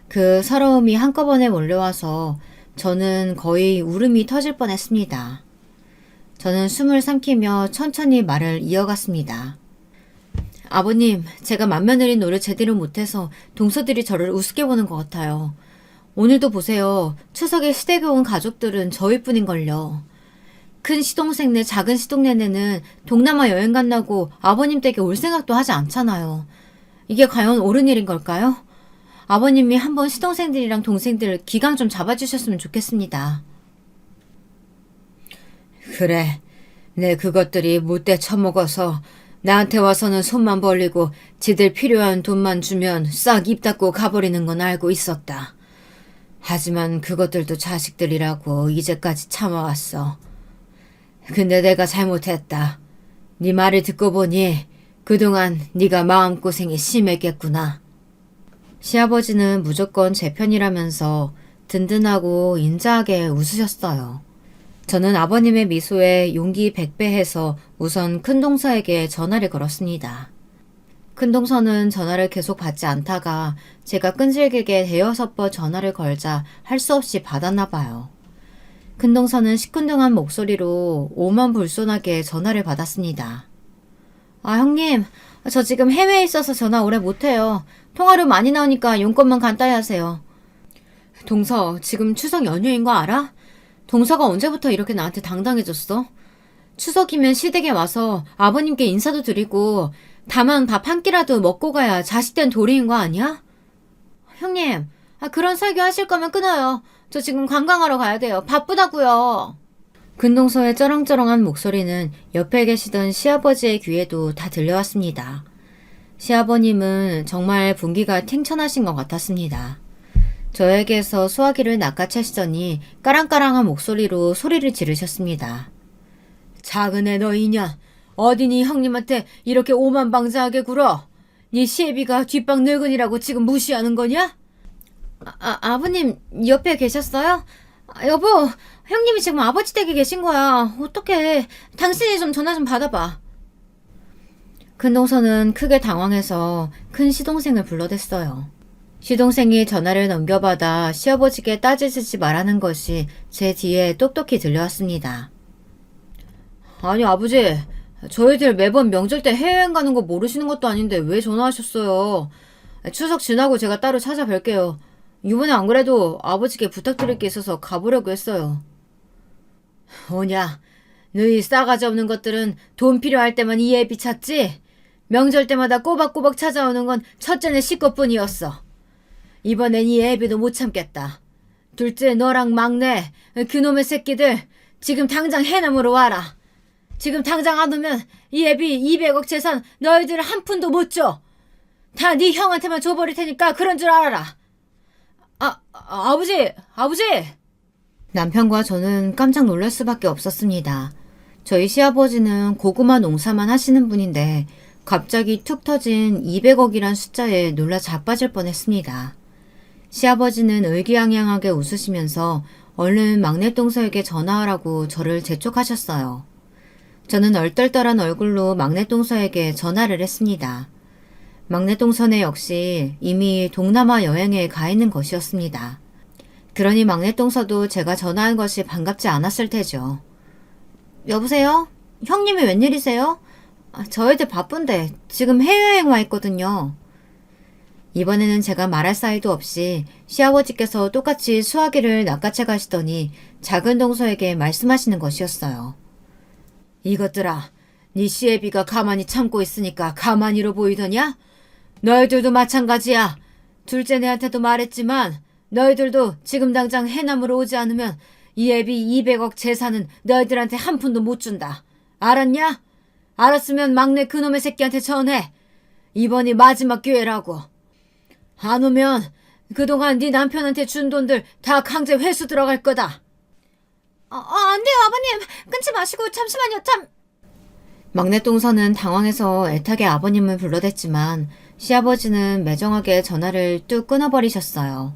그 서러움이 한꺼번에 몰려와서 저는 거의 울음이 터질 뻔했습니다. 저는 숨을 삼키며 천천히 말을 이어갔습니다. 아버님, 제가 맏며느리 노릇 제대로 못해서 동서들이 저를 우습게 보는 것 같아요. 오늘도 보세요. 추석에 시댁에 온 가족들은 저희뿐인걸요. 큰 시동생네, 작은 시동네네는 동남아 여행 간다고 아버님 댁에 올 생각도 하지 않잖아요. 이게 과연 옳은 일인 걸까요? 아버님이 한번 시동생들이랑 동생들 기강 좀 잡아주셨으면 좋겠습니다. 그래, 내 그것들이 못돼 처먹어서 나한테 와서는 손만 벌리고 지들 필요한 돈만 주면 싹 입 닫고 가버리는 건 알고 있었다. 하지만 그것들도 자식들이라고 이제까지 참아왔어. 근데 내가 잘못했다. 네 말을 듣고 보니 그동안 네가 마음고생이 심했겠구나. 시아버지는 무조건 제 편이라면서 든든하고 인자하게 웃으셨어요. 저는 아버님의 미소에 용기 100배해서 우선 큰동서에게 전화를 걸었습니다. 큰동서는 전화를 계속 받지 않다가 제가 끈질기게 대여섯 번 전화를 걸자 할 수 없이 받았나 봐요. 큰동서는 시큰둥한 목소리로 오만불손하게 전화를 받았습니다. 아, 형님, 저 지금 해외에 있어서 전화 오래 못해요. 통화료 많이 나오니까 용건만 간단히 하세요. 동서, 지금 추석 연휴인 거 알아? 동서가 언제부터 이렇게 나한테 당당해졌어? 추석이면 시댁에 와서 아버님께 인사도 드리고 다만 밥 한 끼라도 먹고 가야 자식된 도리인 거 아니야? 형님, 그런 설교 하실 거면 끊어요. 저 지금 관광하러 가야 돼요. 바쁘다고요. 근동서의 쩌렁쩌렁한 목소리는 옆에 계시던 시아버지의 귀에도 다 들려왔습니다. 시아버님은 정말 분기가 탱천하신 것 같았습니다. 저에게서 수화기를 낚아채시더니 까랑까랑한 목소리로 소리를 지르셨습니다. 작은 애 너 이년, 어디니 형님한테 이렇게 오만방자하게 굴어? 네 시애비가 뒷방 늙은이라고 지금 무시하는 거냐? 아버님 옆에 계셨어요? 여보, 형님이 지금 아버지 댁에 계신 거야. 어떡해. 당신이 좀 전화 좀 받아봐. 큰동서는 크게 당황해서 큰 시동생을 불러댔어요. 시동생이 전화를 넘겨받아 시아버지께 따지지 말라는 것이 제 뒤에 똑똑히 들려왔습니다. 아니 아버지, 저희들 매번 명절 때 해외여행 가는 거 모르시는 것도 아닌데 왜 전화하셨어요? 추석 지나고 제가 따로 찾아뵐게요. 이번에 안 그래도 아버지께 부탁드릴 게 있어서 가보려고 했어요. 오냐, 너희 싸가지 없는 것들은 돈 필요할 때만 이 애비 찾지? 명절 때마다 꼬박꼬박 찾아오는 건 첫째네 식구뿐이었어. 이번엔 이 애비도 못 참겠다. 둘째 너랑 막내 그놈의 새끼들 지금 당장 해남으로 와라. 지금 당장 안 오면 이 애비 200억 재산 너희들 한 푼도 못 줘. 다 네 형한테만 줘버릴 테니까 그런 줄 알아라. 아버지! 남편과 저는 깜짝 놀랄 수밖에 없었습니다. 저희 시아버지는 고구마 농사만 하시는 분인데 갑자기 툭 터진 200억이란 숫자에 놀라 자빠질 뻔했습니다. 시아버지는 의기양양하게 웃으시면서 얼른 막내동서에게 전화하라고 저를 재촉하셨어요. 저는 얼떨떨한 얼굴로 막내동서에게 전화를 했습니다. 막내동서네 역시 이미 동남아 여행에 가 있는 것이었습니다. 그러니 막내동서도 제가 전화한 것이 반갑지 않았을 테죠. 여보세요? 형님이 웬일이세요? 저희들 바쁜데 지금 해외여행 와 있거든요. 이번에는 제가 말할 사이도 없이 시아버지께서 똑같이 수화기를 낚아채 가시더니 작은 동서에게 말씀하시는 것이었어요. 이것들아, 네 시애비가 가만히 참고 있으니까 가만히로 보이더냐? 너희들도 마찬가지야. 둘째 내한테도 말했지만 너희들도 지금 당장 해남으로 오지 않으면 이 애비 200억 재산은 너희들한테 한 푼도 못 준다. 알았냐? 알았으면 막내 그놈의 새끼한테 전해. 이번이 마지막 기회라고. 안 오면 그동안 네 남편한테 준 돈들 다 강제 회수 들어갈 거다. 안 돼요, 아버님. 끊지 마시고 잠시만요. 막내 동서는 당황해서 애타게 아버님을 불러댔지만 시아버지는 매정하게 전화를 뚝 끊어버리셨어요.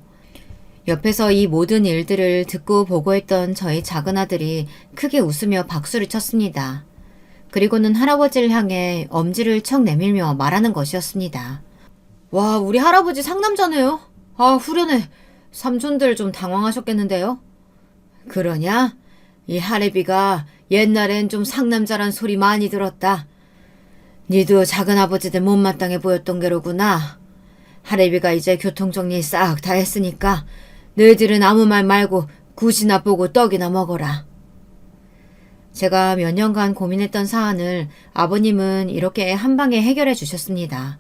옆에서 이 모든 일들을 듣고 보고 했던 저희 작은아들이 크게 웃으며 박수를 쳤습니다. 그리고는 할아버지를 향해 엄지를 척 내밀며 말하는 것이었습니다. 와, 우리 할아버지 상남자네요. 아, 후련해. 삼촌들 좀 당황하셨겠는데요? 그러냐? 이 할애비가 옛날엔 좀 상남자란 소리 많이 들었다. 니도 작은아버지들 못마땅해 보였던 게로구나. 할애비가 이제 교통정리 싹 다 했으니까 너희들은 아무 말 말고 굿이나 보고 떡이나 먹어라. 제가 몇 년간 고민했던 사안을 아버님은 이렇게 한방에 해결해 주셨습니다.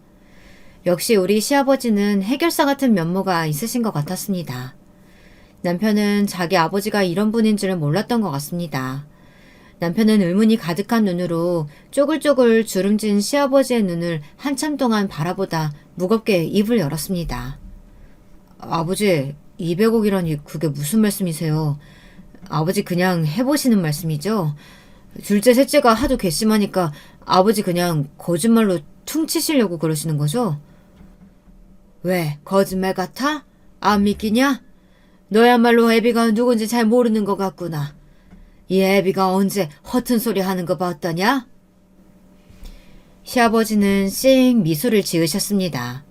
역시 우리 시아버지는 해결사 같은 면모가 있으신 것 같았습니다. 남편은 자기 아버지가 이런 분인 줄은 몰랐던 것 같습니다. 남편은 의문이 가득한 눈으로 쪼글쪼글 주름진 시아버지의 눈을 한참 동안 바라보다 무겁게 입을 열었습니다. 아버지, 200억이라니 그게 무슨 말씀이세요? 아버지 그냥 해보시는 말씀이죠? 둘째 셋째가 하도 괘씸하니까 아버지 그냥 거짓말로 퉁치시려고 그러시는 거죠? 왜, 거짓말 같아? 안 믿기냐? 너야말로 애비가 누군지 잘 모르는 것 같구나. 이 애비가 언제 허튼 소리 하는 거 봤더냐? 시아버지는 씩 미소를 지으셨습니다.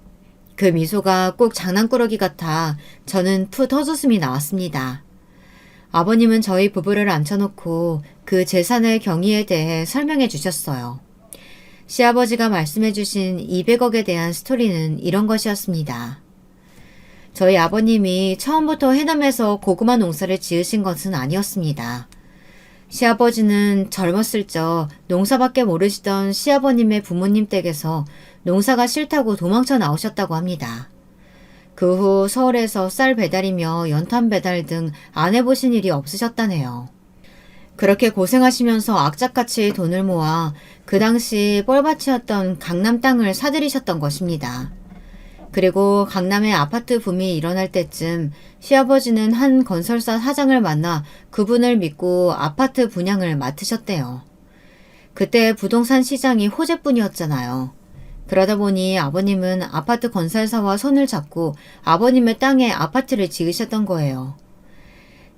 그 미소가 꼭 장난꾸러기 같아 저는 풋 헛웃음이 나왔습니다. 아버님은 저희 부부를 앉혀놓고 그 재산의 경위에 대해 설명해 주셨어요. 시아버지가 말씀해 주신 200억에 대한 스토리는 이런 것이었습니다. 저희 아버님이 처음부터 해남에서 고구마 농사를 지으신 것은 아니었습니다. 시아버지는 젊었을 적 농사밖에 모르시던 시아버님의 부모님 댁에서 농사가 싫다고 도망쳐 나오셨다고 합니다. 그 후 서울에서 쌀 배달이며 연탄 배달 등 안 해보신 일이 없으셨다네요. 그렇게 고생하시면서 악착같이 돈을 모아 그 당시 뻘밭이었던 강남 땅을 사들이셨던 것입니다. 그리고 강남의 아파트 붐이 일어날 때쯤 시아버지는 한 건설사 사장을 만나 그분을 믿고 아파트 분양을 맡으셨대요. 그때 부동산 시장이 호재뿐이었잖아요. 그러다 보니 아버님은 아파트 건설사와 손을 잡고 아버님의 땅에 아파트를 지으셨던 거예요.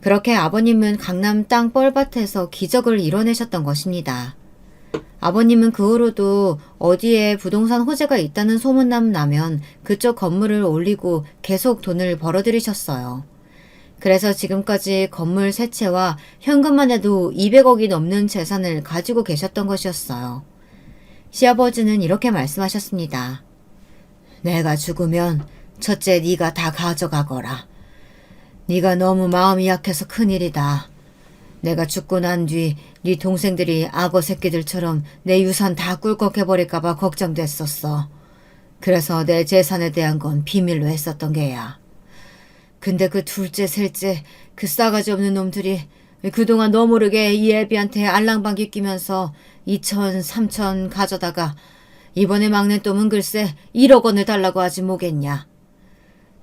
그렇게 아버님은 강남 땅 뻘밭에서 기적을 이뤄내셨던 것입니다. 아버님은 그 후로도 어디에 부동산 호재가 있다는 소문남 나면 그쪽 건물을 올리고 계속 돈을 벌어들이셨어요. 그래서 지금까지 건물 세 채와 현금만 해도 200억이 넘는 재산을 가지고 계셨던 것이었어요. 시아버지는 이렇게 말씀하셨습니다. 내가 죽으면 첫째 네가 다 가져가거라. 네가 너무 마음이 약해서 큰일이다. 내가 죽고 난 뒤 네 동생들이 악어 새끼들처럼 내 유산 다 꿀꺽해버릴까봐 걱정됐었어. 그래서 내 재산에 대한 건 비밀로 했었던 게야. 근데 그 둘째 셋째 그 싸가지 없는 놈들이 그동안 너 모르게 이 애비한테 알랑방귀 끼면서 2천 3천 가져다가 이번에 막내 놈은 글쎄 1억 원을 달라고 하지 뭐겠냐.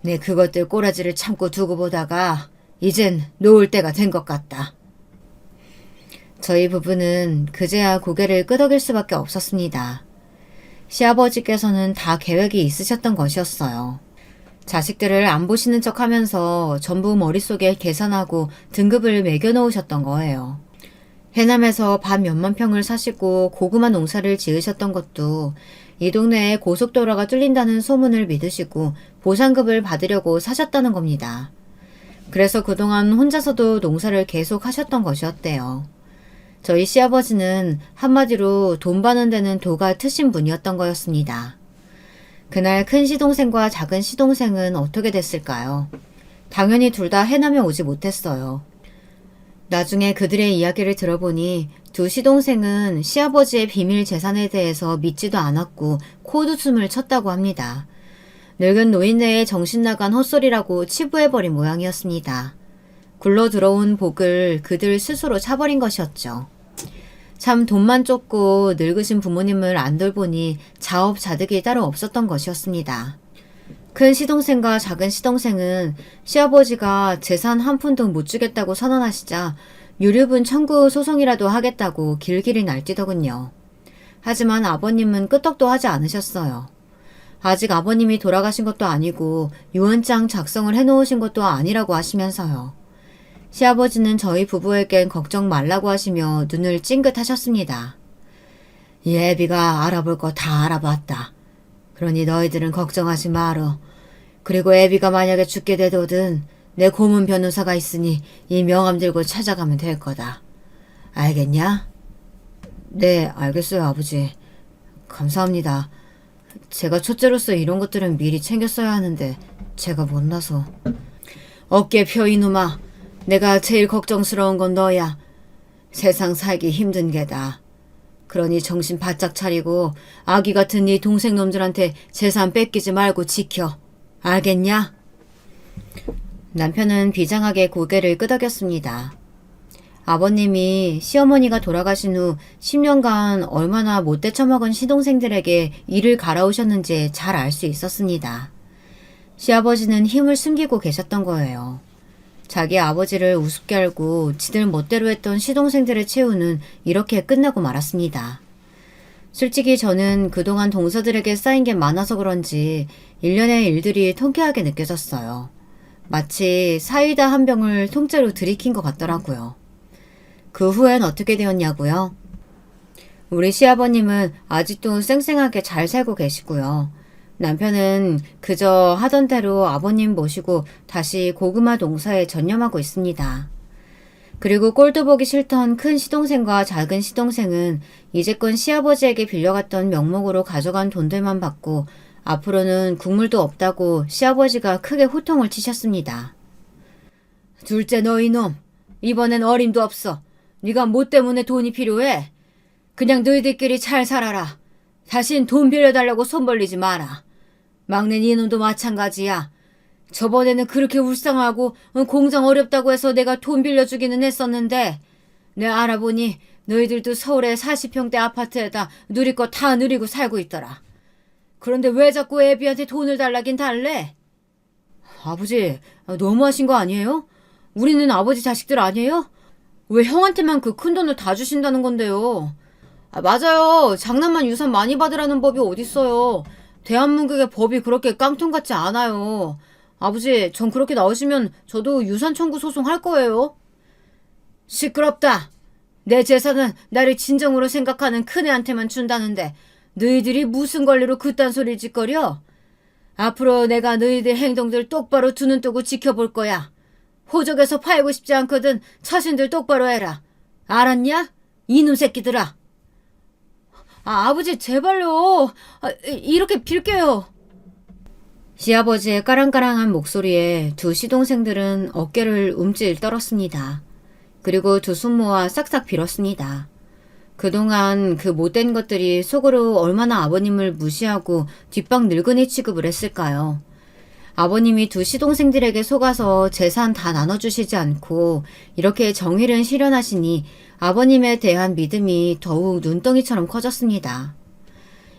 내 그것들 꼬라지를 참고 두고 보다가 이젠 놓을 때가 된 것 같다. 저희 부부는 그제야 고개를 끄덕일 수밖에 없었습니다. 시아버지께서는 다 계획이 있으셨던 것이었어요. 자식들을 안 보시는 척 하면서 전부 머릿속에 계산하고 등급을 매겨놓으셨던 거예요. 해남에서 밭 몇만 평을 사시고 고구마 농사를 지으셨던 것도 이 동네에 고속도로가 뚫린다는 소문을 믿으시고 보상급을 받으려고 사셨다는 겁니다. 그래서 그동안 혼자서도 농사를 계속 하셨던 것이었대요. 저희 시아버지는 한마디로 돈 버는 데는 도가 트신 분이었던 거였습니다. 그날 큰 시동생과 작은 시동생은 어떻게 됐을까요? 당연히 둘 다 해남에 오지 못했어요. 나중에 그들의 이야기를 들어보니 두 시동생은 시아버지의 비밀 재산에 대해서 믿지도 않았고 코웃음을 쳤다고 합니다. 늙은 노인네의 정신나간 헛소리라고 치부해버린 모양이었습니다. 굴러 들어온 복을 그들 스스로 차버린 것이었죠. 참 돈만 쫓고 늙으신 부모님을 안 돌보니 자업자득이 따로 없었던 것이었습니다. 큰 시동생과 작은 시동생은 시아버지가 재산 한 푼도 못 주겠다고 선언하시자 유류분 청구 소송이라도 하겠다고 길길이 날뛰더군요. 하지만 아버님은 끄떡도 하지 않으셨어요. 아직 아버님이 돌아가신 것도 아니고 유언장 작성을 해놓으신 것도 아니라고 하시면서요. 시아버지는 저희 부부에겐 걱정 말라고 하시며 눈을 찡긋하셨습니다. 예비가 알아볼 거 다 알아봤다. 그러니 너희들은 걱정하지 말어. 그리고 애비가 만약에 죽게 되거든 내 고문 변호사가 있으니 이 명함 들고 찾아가면 될 거다. 알겠냐? 네, 알겠어요, 아버지. 감사합니다. 제가 첫째로서 이런 것들은 미리 챙겼어야 하는데 제가 못나서. 어깨 펴 이놈아. 내가 제일 걱정스러운 건 너야. 세상 살기 힘든 게다. 그러니 정신 바짝 차리고 아기 같은 네 동생 놈들한테 재산 뺏기지 말고 지켜. 알겠냐? 남편은 비장하게 고개를 끄덕였습니다. 아버님이 시어머니가 돌아가신 후 10년간 얼마나 못돼 처먹은 시동생들에게 이를 갈아오셨는지 잘 알 수 있었습니다. 시아버지는 힘을 숨기고 계셨던 거예요. 자기 아버지를 우습게 알고 지들 멋대로 했던 시동생들의 최후는 이렇게 끝나고 말았습니다. 솔직히 저는 그동안 동서들에게 쌓인 게 많아서 그런지 일련의 일들이 통쾌하게 느껴졌어요. 마치 사이다 한 병을 통째로 들이킨 것 같더라고요. 그 후엔 어떻게 되었냐고요? 우리 시아버님은 아직도 쌩쌩하게 잘 살고 계시고요. 남편은 그저 하던 대로 아버님 모시고 다시 고구마 농사에 전념하고 있습니다. 그리고 꼴도 보기 싫던 큰 시동생과 작은 시동생은 이제껏 시아버지에게 빌려갔던 명목으로 가져간 돈들만 받고 앞으로는 국물도 없다고 시아버지가 크게 호통을 치셨습니다. 둘째 너 이놈, 이번엔 어림도 없어. 네가 뭐 때문에 돈이 필요해? 그냥 너희들끼리 잘 살아라. 다신 돈 빌려달라고 손 벌리지 마라. 막내 이놈도 마찬가지야. 저번에는 그렇게 울상하고 공장 어렵다고 해서 내가 돈 빌려주기는 했었는데 내 알아보니 너희들도 서울의 40평대 아파트에다 누릴 거 다 누리고 살고 있더라. 그런데 왜 자꾸 애비한테 돈을 달라긴 달래? 아버지, 너무하신 거 아니에요? 우리는 아버지 자식들 아니에요? 왜 형한테만 그 큰 돈을 다 주신다는 건데요? 맞아요. 장남만 유산 많이 받으라는 법이 어딨어요. 대한민국의 법이 그렇게 깡통 같지 않아요. 아버지, 전 그렇게 나오시면 저도 유산 청구 소송할 거예요. 시끄럽다. 내 재산은 나를 진정으로 생각하는 큰애한테만 준다는데 너희들이 무슨 권리로 그딴 소리를 짓거려? 앞으로 내가 너희들 행동들 똑바로 두 눈 뜨고 지켜볼 거야. 호적에서 팔고 싶지 않거든 처신들 똑바로 해라. 알았냐? 이놈 새끼들아. 아버지 제발요. 이렇게 빌게요. 시아버지의 까랑까랑한 목소리에 두 시동생들은 어깨를 움찔 떨었습니다. 그리고 두 손 모아 싹싹 빌었습니다. 그동안 그 못된 것들이 속으로 얼마나 아버님을 무시하고 뒷방 늙은이 취급을 했을까요? 아버님이 두 시동생들에게 속아서 재산 다 나눠주시지 않고 이렇게 정의를 실현하시니 아버님에 대한 믿음이 더욱 눈덩이처럼 커졌습니다.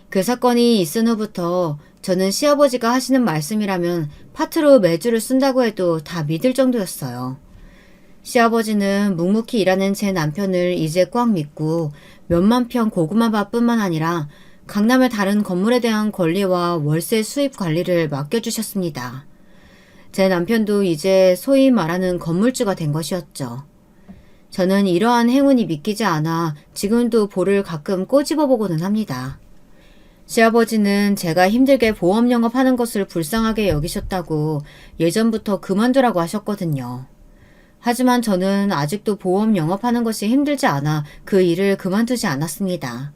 그 사건이 있은 후부터 저는 시아버지가 하시는 말씀이라면 파트로 매주를 쓴다고 해도 다 믿을 정도였어요. 시아버지는 묵묵히 일하는 제 남편을 이제 꽉 믿고 몇만 평 고구마밭뿐만 아니라 강남의 다른 건물에 대한 권리와 월세 수입 관리를 맡겨주셨습니다. 제 남편도 이제 소위 말하는 건물주가 된 것이었죠. 저는 이러한 행운이 믿기지 않아 지금도 볼을 가끔 꼬집어보고는 합니다. 시아버지는 제가 힘들게 보험 영업하는 것을 불쌍하게 여기셨다고 예전부터 그만두라고 하셨거든요. 하지만 저는 아직도 보험 영업하는 것이 힘들지 않아 그 일을 그만두지 않았습니다.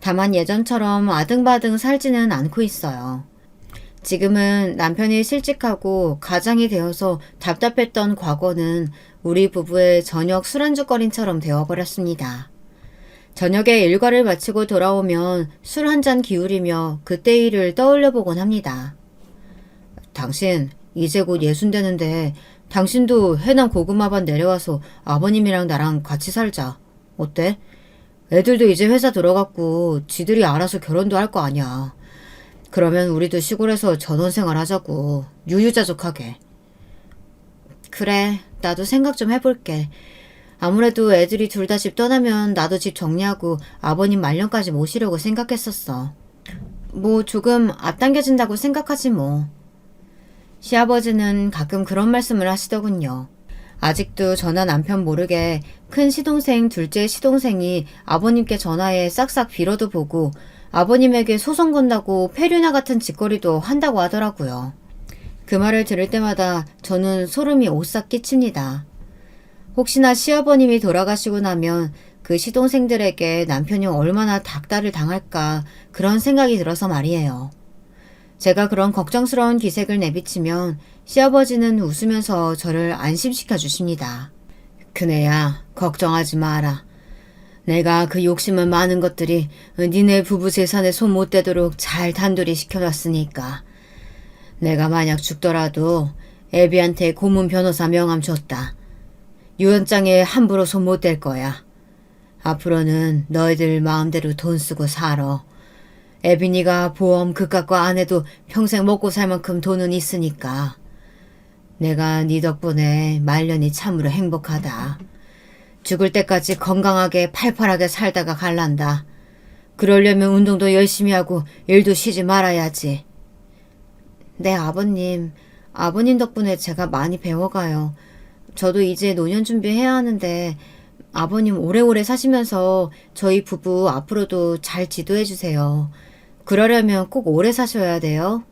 다만 예전처럼 아등바등 살지는 않고 있어요. 지금은 남편이 실직하고 가장이 되어서 답답했던 과거는 우리 부부의 저녁 술안주거리처럼 되어버렸습니다. 저녁에 일과를 마치고 돌아오면 술 한 잔 기울이며 그때 일을 떠올려보곤 합니다. 당신 이제 곧 60 되는데 당신도 해남 고구마밭 내려와서 아버님이랑 나랑 같이 살자. 어때? 애들도 이제 회사 들어갔고 지들이 알아서 결혼도 할 거 아니야. 그러면 우리도 시골에서 전원생활 하자고. 유유자적하게. 그래, 나도 생각 좀 해볼게. 아무래도 애들이 둘 다 집 떠나면 나도 집 정리하고 아버님 말년까지 모시려고 생각했었어. 뭐 조금 앞당겨진다고 생각하지 뭐. 시아버지는 가끔 그런 말씀을 하시더군요. 아직도 저나 남편 모르게 큰 시동생, 둘째 시동생이 아버님께 전화해 싹싹 빌어도 보고 아버님에게 소송 건다고 페류나 같은 짓거리도 한다고 하더라고요. 그 말을 들을 때마다 저는 소름이 오싹 끼칩니다. 혹시나 시아버님이 돌아가시고 나면 그 시동생들에게 남편이 얼마나 닥달을 당할까 그런 생각이 들어서 말이에요. 제가 그런 걱정스러운 기색을 내비치면 시아버지는 웃으면서 저를 안심시켜 주십니다. 그네야, 걱정하지 마라. 내가 그 욕심은 많은 것들이 니네 부부 재산에 손 못 대도록 잘 단돌이 시켜놨으니까. 내가 만약 죽더라도 애비한테 고문 변호사 명함 줬다. 유언장에 함부로 손 못 댈 거야. 앞으로는 너희들 마음대로 돈 쓰고 살아. 애빈이가 보험 그깟 안 해도 평생 먹고 살 만큼 돈은 있으니까. 내가 네 덕분에 말년이 참으로 행복하다. 죽을 때까지 건강하게 팔팔하게 살다가 갈란다. 그러려면 운동도 열심히 하고 일도 쉬지 말아야지. 네, 아버님. 아버님 덕분에 제가 많이 배워가요. 저도 이제 노년 준비해야 하는데 아버님 오래오래 사시면서 저희 부부 앞으로도 잘 지도해 주세요. 그러려면 꼭 오래 사셔야 돼요.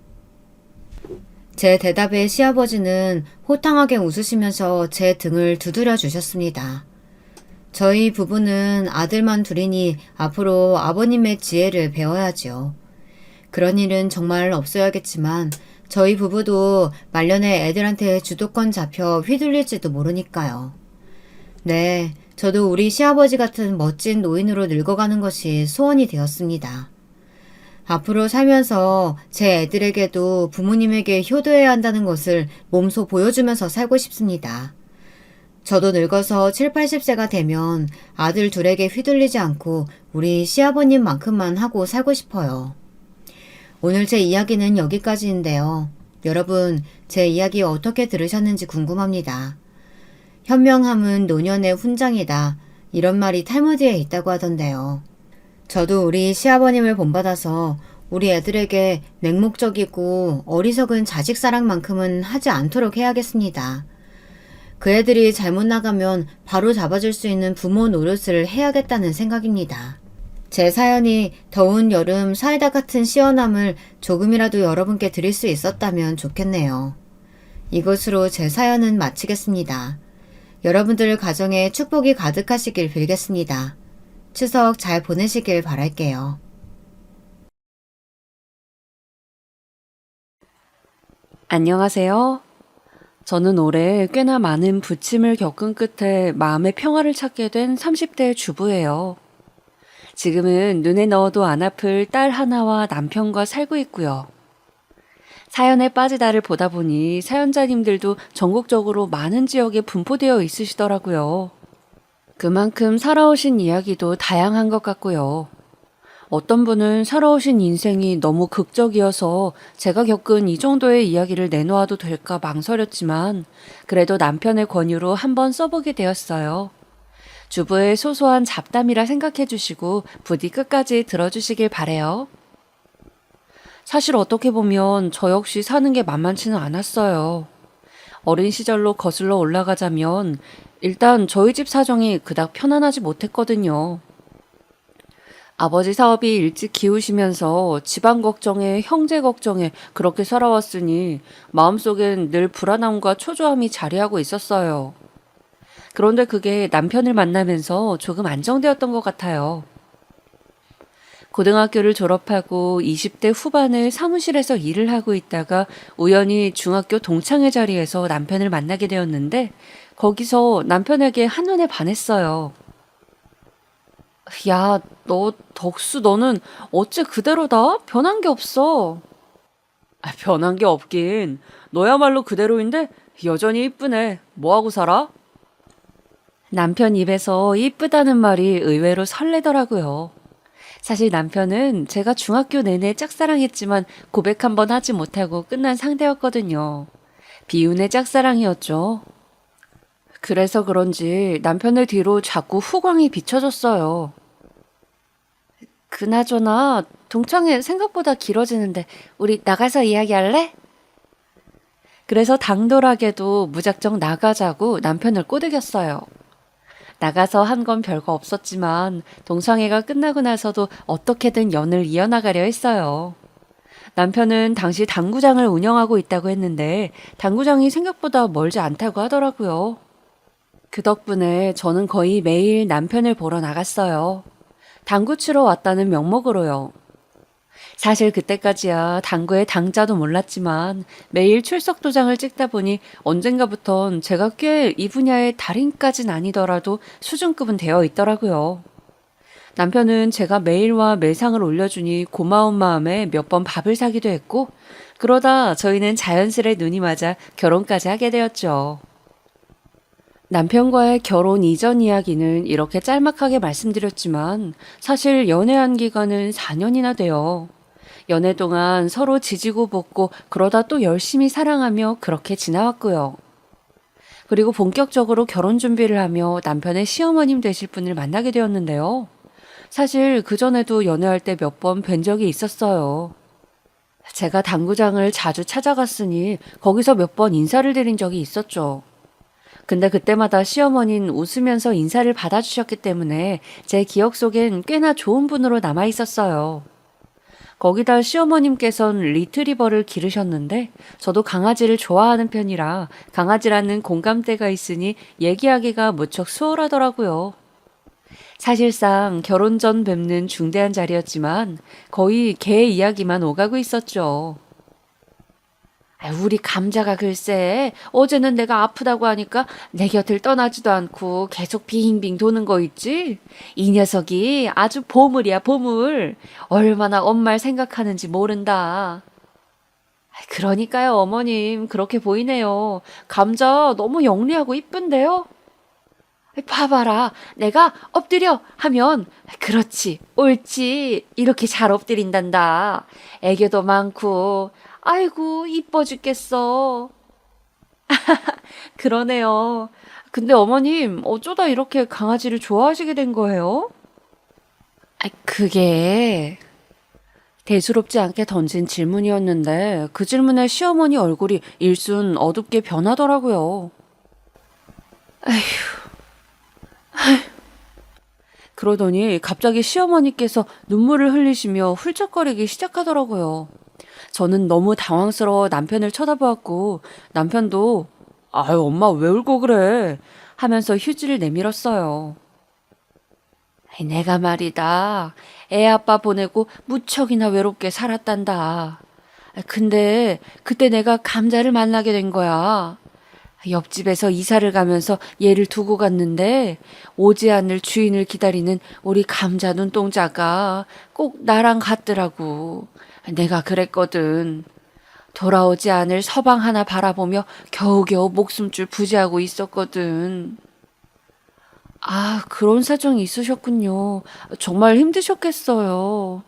제 대답에 시아버지는 호탕하게 웃으시면서 제 등을 두드려 주셨습니다. 저희 부부는 아들만 둘이니 앞으로 아버님의 지혜를 배워야지요. 그런 일은 정말 없어야겠지만 저희 부부도 말년에 애들한테 주도권 잡혀 휘둘릴지도 모르니까요. 네, 저도 우리 시아버지 같은 멋진 노인으로 늙어가는 것이 소원이 되었습니다. 앞으로 살면서 제 애들에게도 부모님에게 효도해야 한다는 것을 몸소 보여주면서 살고 싶습니다. 저도 늙어서 7, 80세가 되면 아들 둘에게 휘둘리지 않고 우리 시아버님만큼만 하고 살고 싶어요. 오늘 제 이야기는 여기까지인데요. 여러분, 제 이야기 어떻게 들으셨는지 궁금합니다. 현명함은 노년의 훈장이다. 이런 말이 탈무드에 있다고 하던데요. 저도 우리 시아버님을 본받아서 우리 애들에게 맹목적이고 어리석은 자식 사랑만큼은 하지 않도록 해야겠습니다. 그 애들이 잘못 나가면 바로 잡아줄 수 있는 부모 노릇을 해야겠다는 생각입니다. 제 사연이 더운 여름 사이다 같은 시원함을 조금이라도 여러분께 드릴 수 있었다면 좋겠네요. 이것으로 제 사연은 마치겠습니다. 여러분들 가정에 축복이 가득하시길 빌겠습니다. 추석 잘 보내시길 바랄게요. 안녕하세요. 저는 올해 꽤나 많은 부침을 겪은 끝에 마음의 평화를 찾게 된 30대 주부예요. 지금은 눈에 넣어도 안 아플 딸 하나와 남편과 살고 있고요. 사연에 빠지다를 보다 보니 사연자님들도 전국적으로 많은 지역에 분포되어 있으시더라고요. 그만큼 살아오신 이야기도 다양한 것 같고요. 어떤 분은 살아오신 인생이 너무 극적이어서 제가 겪은 이 정도의 이야기를 내놓아도 될까 망설였지만 그래도 남편의 권유로 한번 써보게 되었어요. 주부의 소소한 잡담이라 생각해 주시고 부디 끝까지 들어주시길 바래요. 사실 어떻게 보면 저 역시 사는 게 만만치는 않았어요. 어린 시절로 거슬러 올라가자면 일단 저희 집 사정이 그닥 편안하지 못했거든요. 아버지 사업이 일찍 기우시면서 집안 걱정에 형제 걱정에 그렇게 살아왔으니 마음속엔 늘 불안함과 초조함이 자리하고 있었어요. 그런데 그게 남편을 만나면서 조금 안정되었던 것 같아요. 고등학교를 졸업하고 20대 후반을 사무실에서 일을 하고 있다가 우연히 중학교 동창회 자리에서 남편을 만나게 되었는데 거기서 남편에게 한눈에 반했어요. 야, 덕수, 너는 어째 그대로다? 변한 게 없어. 변한 게 없긴. 너야말로 그대로인데 여전히 이쁘네. 뭐하고 살아? 남편 입에서 이쁘다는 말이 의외로 설레더라고요. 사실 남편은 제가 중학교 내내 짝사랑했지만 고백 한번 하지 못하고 끝난 상대였거든요. 비운의 짝사랑이었죠. 그래서 그런지 남편의 뒤로 자꾸 후광이 비춰졌어요. 그나저나 동창회 생각보다 길어지는데 우리 나가서 이야기할래? 그래서 당돌하게도 무작정 나가자고 남편을 꼬드겼어요. 나가서 한 건 별거 없었지만 동창회가 끝나고 나서도 어떻게든 연을 이어나가려 했어요. 남편은 당시 당구장을 운영하고 있다고 했는데 당구장이 생각보다 멀지 않다고 하더라고요. 그 덕분에 저는 거의 매일 남편을 보러 나갔어요. 당구 치러 왔다는 명목으로요. 사실 그때까지야 당구의 당자도 몰랐지만 매일 출석 도장을 찍다 보니 언젠가부턴 제가 꽤 이 분야의 달인까진 아니더라도 수준급은 되어 있더라고요. 남편은 제가 메일과 매상을 올려주니 고마운 마음에 몇 번 밥을 사기도 했고, 그러다 저희는 자연스레 눈이 맞아 결혼까지 하게 되었죠. 남편과의 결혼 이전 이야기는 이렇게 짤막하게 말씀드렸지만 사실 연애한 기간은 4년이나 돼요. 연애 동안 서로 지지고 볶고 그러다 또 열심히 사랑하며 그렇게 지나왔고요. 그리고 본격적으로 결혼 준비를 하며 남편의 시어머님 되실 분을 만나게 되었는데요. 사실 그전에도 연애할 때 몇 번 뵌 적이 있었어요. 제가 당구장을 자주 찾아갔으니 거기서 몇 번 인사를 드린 적이 있었죠. 근데 그때마다 시어머니는 웃으면서 인사를 받아주셨기 때문에 제 기억 속엔 꽤나 좋은 분으로 남아 있었어요. 거기다 시어머님께선 리트리버를 기르셨는데 저도 강아지를 좋아하는 편이라 강아지라는 공감대가 있으니 얘기하기가 무척 수월하더라고요. 사실상 결혼 전 뵙는 중대한 자리였지만 거의 개 이야기만 오가고 있었죠. 우리 감자가 글쎄 어제는 내가 아프다고 하니까 내 곁을 떠나지도 않고 계속 빙빙 도는 거 있지? 이 녀석이 아주 보물이야 보물. 얼마나 엄마를 생각하는지 모른다. 그러니까요 어머님 그렇게 보이네요. 감자 너무 영리하고 이쁜데요? 봐봐라 내가 엎드려 하면 그렇지 옳지 이렇게 잘 엎드린단다. 애교도 많고 아이고 이뻐 죽겠어. 그러네요. 근데 어머님 어쩌다 이렇게 강아지를 좋아하시게 된 거예요? 그게 대수롭지 않게 던진 질문이었는데 그 질문에 시어머니 얼굴이 일순 어둡게 변하더라고요. 그러더니 갑자기 시어머니께서 눈물을 흘리시며 훌쩍거리기 시작하더라고요. 저는 너무 당황스러워 남편을 쳐다보았고 남편도 아유 엄마 왜 울고 그래 하면서 휴지를 내밀었어요. 내가 말이다. 애 아빠 보내고 무척이나 외롭게 살았단다. 근데 그때 내가 감자를 만나게 된 거야. 옆집에서 이사를 가면서 얘를 두고 갔는데 오지 않을 주인을 기다리는 우리 감자 눈동자가 꼭 나랑 같더라고. 내가 그랬거든. 돌아오지 않을 서방 하나 바라보며 겨우겨우 목숨줄 부지하고 있었거든. 아, 그런 사정이 있으셨군요. 정말 힘드셨겠어요.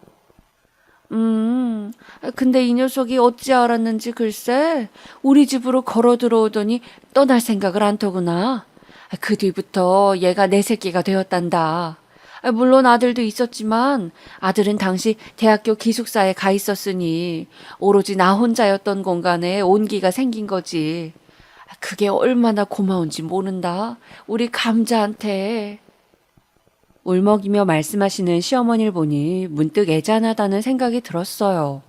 음, 근데 이 녀석이 어찌 알았는지 글쎄, 우리 집으로 걸어 들어오더니 떠날 생각을 안 터구나. 그 뒤부터 얘가 내 새끼가 되었단다. 물론 아들도 있었지만 아들은 당시 대학교 기숙사에 가 있었으니 오로지 나 혼자였던 공간에 온기가 생긴 거지. 그게 얼마나 고마운지 모른다. 우리 감자한테. 울먹이며 말씀하시는 시어머니를 보니 문득 애잔하다는 생각이 들었어요.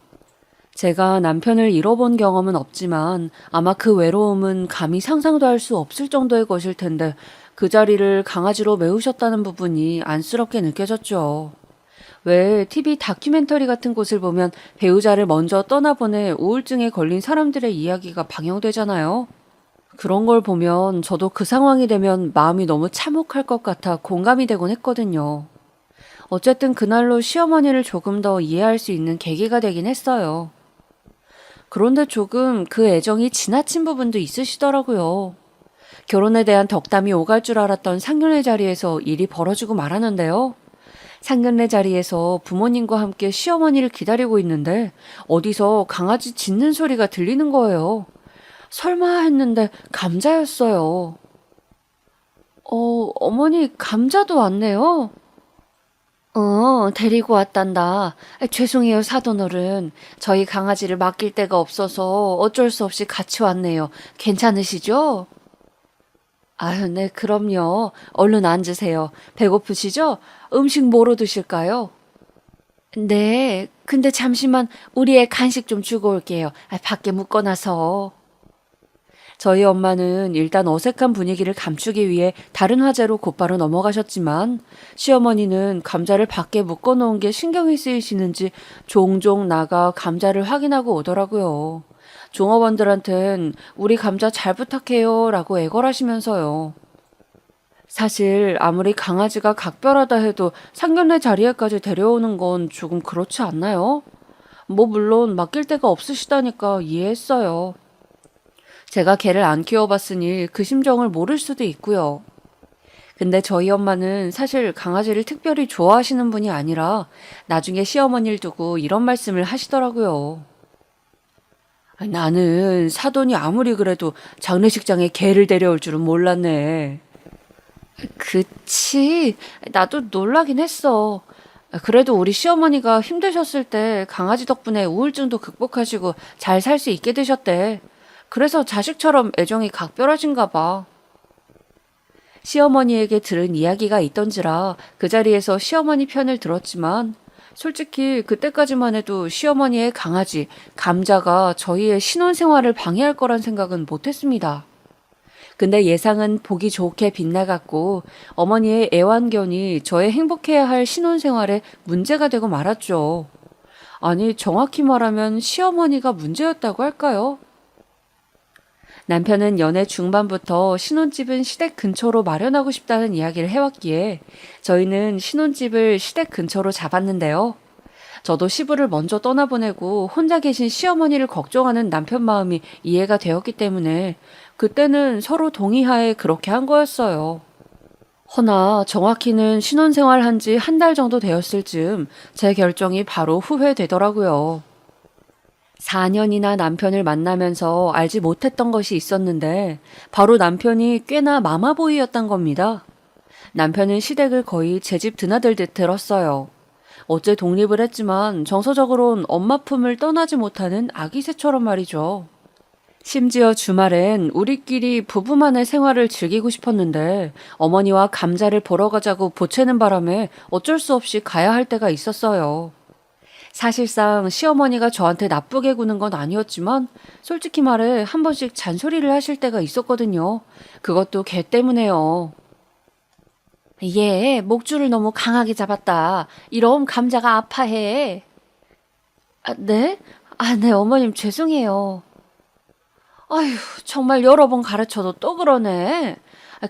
제가 남편을 잃어본 경험은 없지만 아마 그 외로움은 감히 상상도 할 수 없을 정도의 것일 텐데 그 자리를 강아지로 메우셨다는 부분이 안쓰럽게 느껴졌죠. 왜 TV 다큐멘터리 같은 곳을 보면 배우자를 먼저 떠나보내 우울증에 걸린 사람들의 이야기가 방영되잖아요. 그런 걸 보면 저도 그 상황이 되면 마음이 너무 참혹할 것 같아 공감이 되곤 했거든요. 어쨌든 그날로 시어머니를 조금 더 이해할 수 있는 계기가 되긴 했어요. 그런데 조금 그 애정이 지나친 부분도 있으시더라고요. 결혼에 대한 덕담이 오갈 줄 알았던 상견례 자리에서 일이 벌어지고 말았는데요. 상견례 자리에서 부모님과 함께 시어머니를 기다리고 있는데 어디서 강아지 짖는 소리가 들리는 거예요. 설마 했는데 감자였어요. 어머니 감자도 왔네요. 데리고 왔단다. 죄송해요, 사돈어른. 저희 강아지를 맡길 데가 없어서 어쩔 수 없이 같이 왔네요. 괜찮으시죠? 아유, 네, 그럼요. 얼른 앉으세요. 배고프시죠? 음식 뭐로 드실까요? 네, 근데 잠시만 우리 애 간식 좀 주고 올게요. 밖에 묶어놔서. 저희 엄마는 일단 어색한 분위기를 감추기 위해 다른 화제로 곧바로 넘어가셨지만 시어머니는 감자를 밖에 묶어놓은 게 신경이 쓰이시는지 종종 나가 감자를 확인하고 오더라고요. 종업원들한텐 우리 감자 잘 부탁해요 라고 애걸하시면서요. 사실 아무리 강아지가 각별하다 해도 상견례 자리에까지 데려오는 건 조금 그렇지 않나요? 뭐 물론 맡길 데가 없으시다니까 이해했어요. 제가 개를 안 키워봤으니 그 심정을 모를 수도 있고요. 근데 저희 엄마는 사실 강아지를 특별히 좋아하시는 분이 아니라 나중에 시어머니를 두고 이런 말씀을 하시더라고요. 나는 사돈이 아무리 그래도 장례식장에 개를 데려올 줄은 몰랐네. 그치. 나도 놀라긴 했어. 그래도 우리 시어머니가 힘드셨을 때 강아지 덕분에 우울증도 극복하시고 잘 살 수 있게 되셨대. 그래서 자식처럼 애정이 각별하신가 봐. 시어머니에게 들은 이야기가 있던지라 그 자리에서 시어머니 편을 들었지만 솔직히 그때까지만 해도 시어머니의 강아지, 감자가 저희의 신혼생활을 방해할 거란 생각은 못했습니다. 근데 예상은 보기 좋게 빗나갔고 어머니의 애완견이 저의 행복해야 할 신혼생활에 문제가 되고 말았죠. 아니, 정확히 말하면 시어머니가 문제였다고 할까요? 남편은 연애 중반부터 신혼집은 시댁 근처로 마련하고 싶다는 이야기를 해왔기에 저희는 신혼집을 시댁 근처로 잡았는데요. 저도 시부를 먼저 떠나보내고 혼자 계신 시어머니를 걱정하는 남편 마음이 이해가 되었기 때문에 그때는 서로 동의하에 그렇게 한 거였어요. 허나 정확히는 신혼생활 한 지 한 달 정도 되었을 즈음 제 결정이 바로 후회되더라고요. 4년이나 남편을 만나면서 알지 못했던 것이 있었는데 바로 남편이 꽤나 마마보이였단 겁니다. 남편은 시댁을 거의 제 집 드나들듯 들었어요. 어째 독립을 했지만 정서적으론 엄마 품을 떠나지 못하는 아기 새처럼 말이죠. 심지어 주말엔 우리끼리 부부만의 생활을 즐기고 싶었는데 어머니와 감자를 보러 가자고 보채는 바람에 어쩔 수 없이 가야 할 때가 있었어요. 사실상 시어머니가 저한테 나쁘게 구는 건 아니었지만 솔직히 말해 한 번씩 잔소리를 하실 때가 있었거든요. 그것도 개 때문에요. 얘 목줄을 너무 강하게 잡았다. 이러면 감자가 아파해. 네? 네, 어머님 죄송해요. 아휴, 정말 여러 번 가르쳐도 또 그러네.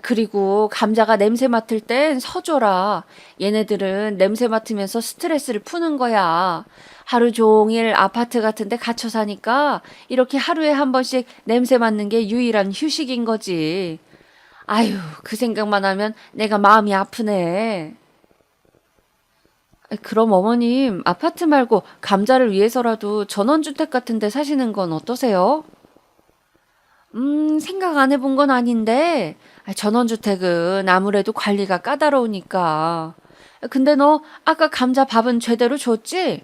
그리고 감자가 냄새 맡을 땐 서줘라. 얘네들은 냄새 맡으면서 스트레스를 푸는 거야. 하루 종일 아파트 같은 데 갇혀 사니까 이렇게 하루에 한 번씩 냄새 맡는 게 유일한 휴식인 거지. 아휴, 그 생각만 하면 내가 마음이 아프네. 그럼 어머님, 아파트 말고 감자를 위해서라도 전원주택 같은 데 사시는 건 어떠세요? 생각 안 해본 건 아닌데, 전원주택은 아무래도 관리가 까다로우니까. 근데 너 아까 감자 밥은 제대로 줬지?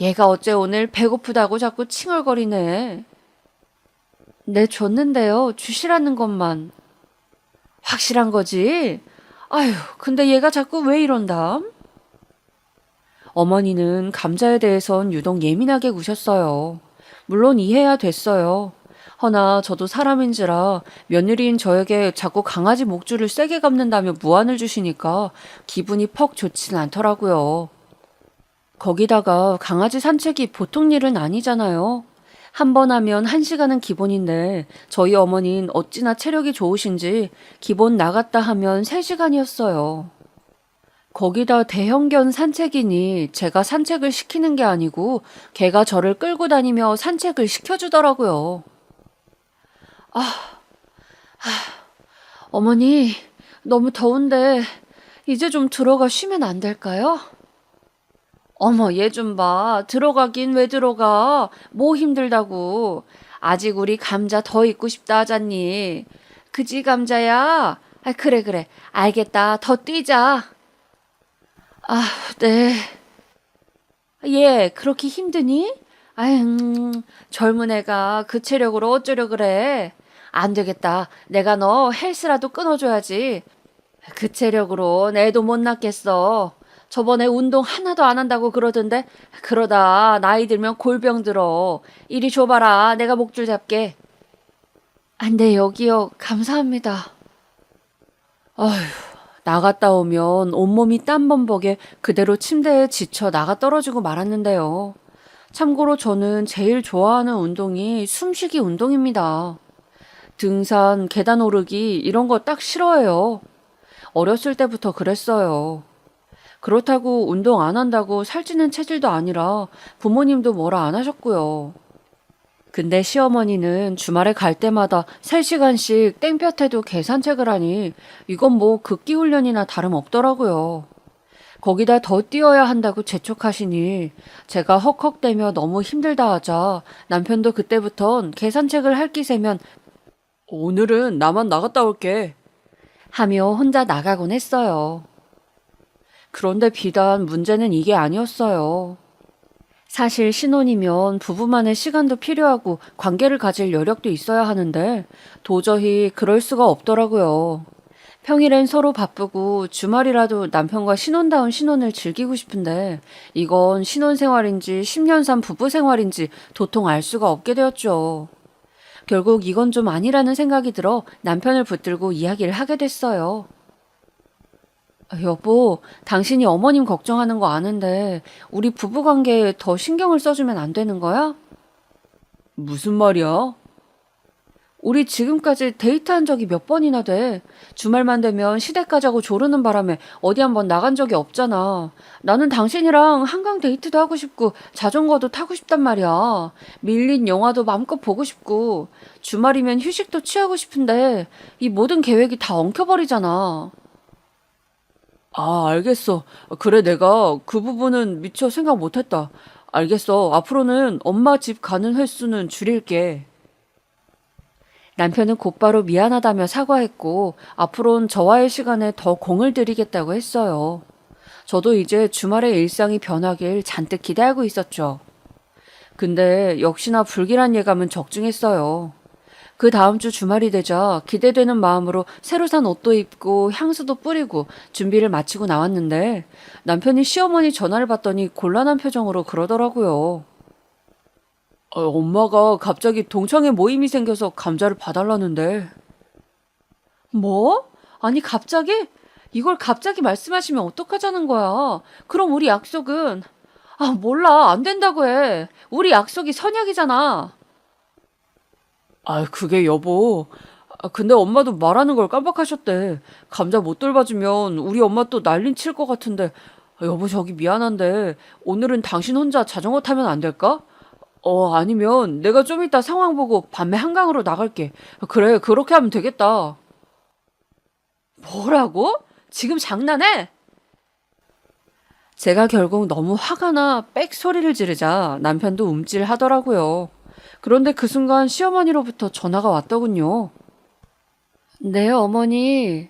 얘가 어째 오늘 배고프다고 자꾸 칭얼거리네. 네, 줬는데요. 주시라는 것만. 확실한 거지? 아휴, 근데 얘가 자꾸 왜 이런담? 어머니는 감자에 대해선 유독 예민하게 구셨어요. 물론 이해야 됐어요. 허나 저도 사람인지라 며느리인 저에게 자꾸 강아지 목줄을 세게 감는다며 무안을 주시니까 기분이 퍽 좋진 않더라고요. 거기다가 강아지 산책이 보통 일은 아니잖아요. 한 번 하면 1시간은 기본인데 저희 어머니는 어찌나 체력이 좋으신지 기본 나갔다 하면 3시간이었어요. 거기다 대형견 산책이니 제가 산책을 시키는 게 아니고 걔가 저를 끌고 다니며 산책을 시켜주더라고요. 어머니, 너무 더운데 이제 좀 들어가 쉬면 안 될까요? 어머, 얘 좀 봐. 들어가긴 왜 들어가? 뭐 힘들다고. 아직 우리 감자 더 있고 싶다 하잖니. 그지, 감자야? 그래, 그래. 알겠다. 더 뛰자. 아, 네. 얘, 그렇게 힘드니? 젊은 애가 그 체력으로 어쩌려 그래. 안 되겠다. 내가 너 헬스라도 끊어줘야지. 그 체력으로 애도 못 낳겠어. 저번에 운동 하나도 안 한다고 그러던데 그러다 나이 들면 골병 들어. 이리 줘봐라. 내가 목줄 잡게. 네, 여기요. 감사합니다. 아휴, 나갔다 오면 온몸이 땀범벅에 그대로 침대에 지쳐 나가 떨어지고 말았는데요. 참고로 저는 제일 좋아하는 운동이 숨쉬기 운동입니다. 등산, 계단 오르기 이런 거 딱 싫어해요. 어렸을 때부터 그랬어요. 그렇다고 운동 안 한다고 살찌는 체질도 아니라 부모님도 뭐라 안 하셨고요. 근데 시어머니는 주말에 갈 때마다 3시간씩 땡볕에도 계산책을 하니 이건 뭐 극기 훈련이나 다름없더라고요. 거기다 더 뛰어야 한다고 재촉하시니 제가 헉헉대며 너무 힘들다 하자 남편도 그때부턴 계산책을 할 기세면 오늘은 나만 나갔다 올게 하며 혼자 나가곤 했어요. 그런데 비단 문제는 이게 아니었어요. 사실 신혼이면 부부만의 시간도 필요하고 관계를 가질 여력도 있어야 하는데 도저히 그럴 수가 없더라고요. 평일엔 서로 바쁘고 주말이라도 남편과 신혼다운 신혼을 즐기고 싶은데 이건 신혼생활인지 10년 산 부부생활인지 도통 알 수가 없게 되었죠. 결국 이건 좀 아니라는 생각이 들어 남편을 붙들고 이야기를 하게 됐어요. 여보, 당신이 어머님 걱정하는 거 아는데 우리 부부관계에 더 신경을 써주면 안 되는 거야? 무슨 말이야? 우리 지금까지 데이트한 적이 몇 번이나 돼. 주말만 되면 시댁 가자고 조르는 바람에 어디 한번 나간 적이 없잖아. 나는 당신이랑 한강 데이트도 하고 싶고 자전거도 타고 싶단 말이야. 밀린 영화도 마음껏 보고 싶고 주말이면 휴식도 취하고 싶은데 이 모든 계획이 다 엉켜버리잖아. 아, 알겠어. 그래, 내가 그 부분은 미처 생각 못했다. 알겠어. 앞으로는 엄마 집 가는 횟수는 줄일게. 남편은 곧바로 미안하다며 사과했고, 앞으론 저와의 시간에 더 공을 들이겠다고 했어요. 저도 이제 주말의 일상이 변하길 잔뜩 기대하고 있었죠. 근데 역시나 불길한 예감은 적중했어요. 그 다음 주 주말이 되자 기대되는 마음으로 새로 산 옷도 입고 향수도 뿌리고 준비를 마치고 나왔는데 남편이 시어머니 전화를 받더니 곤란한 표정으로 그러더라고요. 엄마가 갑자기 동창회 모임이 생겨서 감자를 봐달라는데. 뭐? 아니 갑자기? 이걸 갑자기 말씀하시면 어떡하자는 거야. 그럼 우리 약속은. 몰라. 안 된다고 해. 우리 약속이 선약이잖아. 그게 여보. 근데 엄마도 말하는 걸 깜빡하셨대. 감자 못 돌봐주면 우리 엄마 또 난리 칠 것 같은데. 여보, 저기 미안한데 오늘은 당신 혼자 자전거 타면 안 될까? 아니면 내가 좀 이따 상황 보고 밤에 한강으로 나갈게. 그래, 그렇게 하면 되겠다. 뭐라고? 지금 장난해? 제가 결국 너무 화가 나 빽 소리를 지르자 남편도 움찔하더라고요. 그런데 그 순간 시어머니로부터 전화가 왔더군요. 네, 어머니.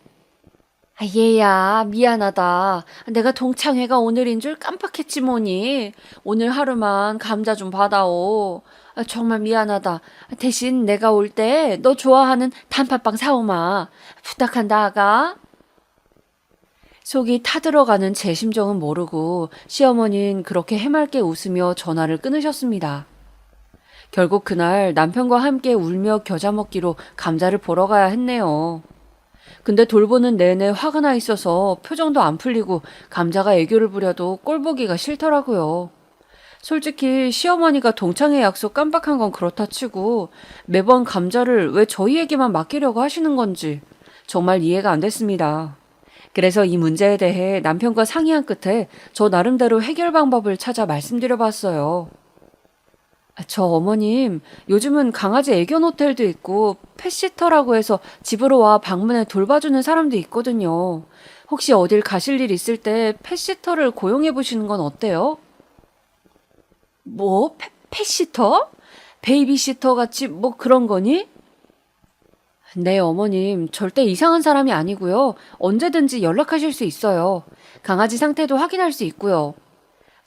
얘야, 미안하다. 내가 동창회가 오늘인 줄 깜빡했지 뭐니. 오늘 하루만 감자 좀 받아오. 정말 미안하다. 대신 내가 올 때 너 좋아하는 단팥빵 사오마. 부탁한다, 아가. 속이 타들어가는 제 심정은 모르고 시어머니는 그렇게 해맑게 웃으며 전화를 끊으셨습니다. 결국 그날 남편과 함께 울며 겨자 먹기로 감자를 보러 가야 했네요. 근데 돌보는 내내 화가 나 있어서 표정도 안 풀리고 감자가 애교를 부려도 꼴 보기가 싫더라고요. 솔직히 시어머니가 동창회 약속 깜빡한 건 그렇다 치고 매번 감자를 왜 저희에게만 맡기려고 하시는 건지 정말 이해가 안 됐습니다. 그래서 이 문제에 대해 남편과 상의한 끝에 저 나름대로 해결 방법을 찾아 말씀드려봤어요. 저 어머님, 요즘은 강아지 애견 호텔도 있고 펫시터라고 해서 집으로 와 방문해 돌봐주는 사람도 있거든요. 혹시 어딜 가실 일 있을 때 펫시터를 고용해 보시는 건 어때요? 뭐? 펫시터? 베이비시터 같이 뭐 그런 거니? 네, 어머님, 절대 이상한 사람이 아니고요. 언제든지 연락하실 수 있어요. 강아지 상태도 확인할 수 있고요.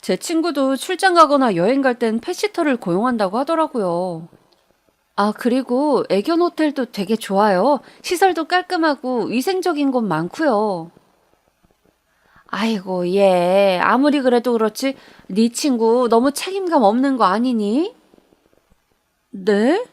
제 친구도 출장 가거나 여행 갈 땐 펫시터를 고용한다고 하더라고요. 아, 그리고 애견 호텔도 되게 좋아요. 시설도 깔끔하고 위생적인 곳 많고요. 아이고, 얘 아무리 그래도 그렇지 네 친구 너무 책임감 없는 거 아니니? 네?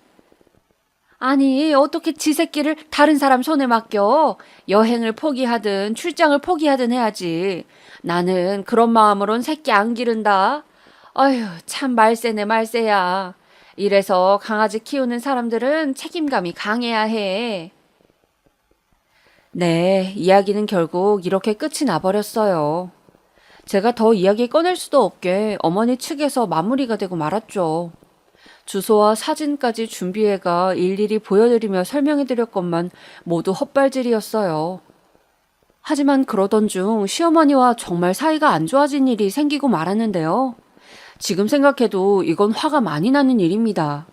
아니, 어떻게 지 새끼를 다른 사람 손에 맡겨? 여행을 포기하든 출장을 포기하든 해야지. 나는 그런 마음으론 새끼 안 기른다. 아휴, 참 말세네 말세야. 이래서 강아지 키우는 사람들은 책임감이 강해야 해. 네, 이야기는 결국 이렇게 끝이 나버렸어요. 제가 더 이야기 꺼낼 수도 없게 어머니 측에서 마무리가 되고 말았죠. 주소와 사진까지 준비해가 일일이 보여드리며 설명해드렸건만 모두 헛발질이었어요. 하지만 그러던 중 시어머니와 정말 사이가 안 좋아진 일이 생기고 말았는데요. 지금 생각해도 이건 화가 많이 나는 일입니다.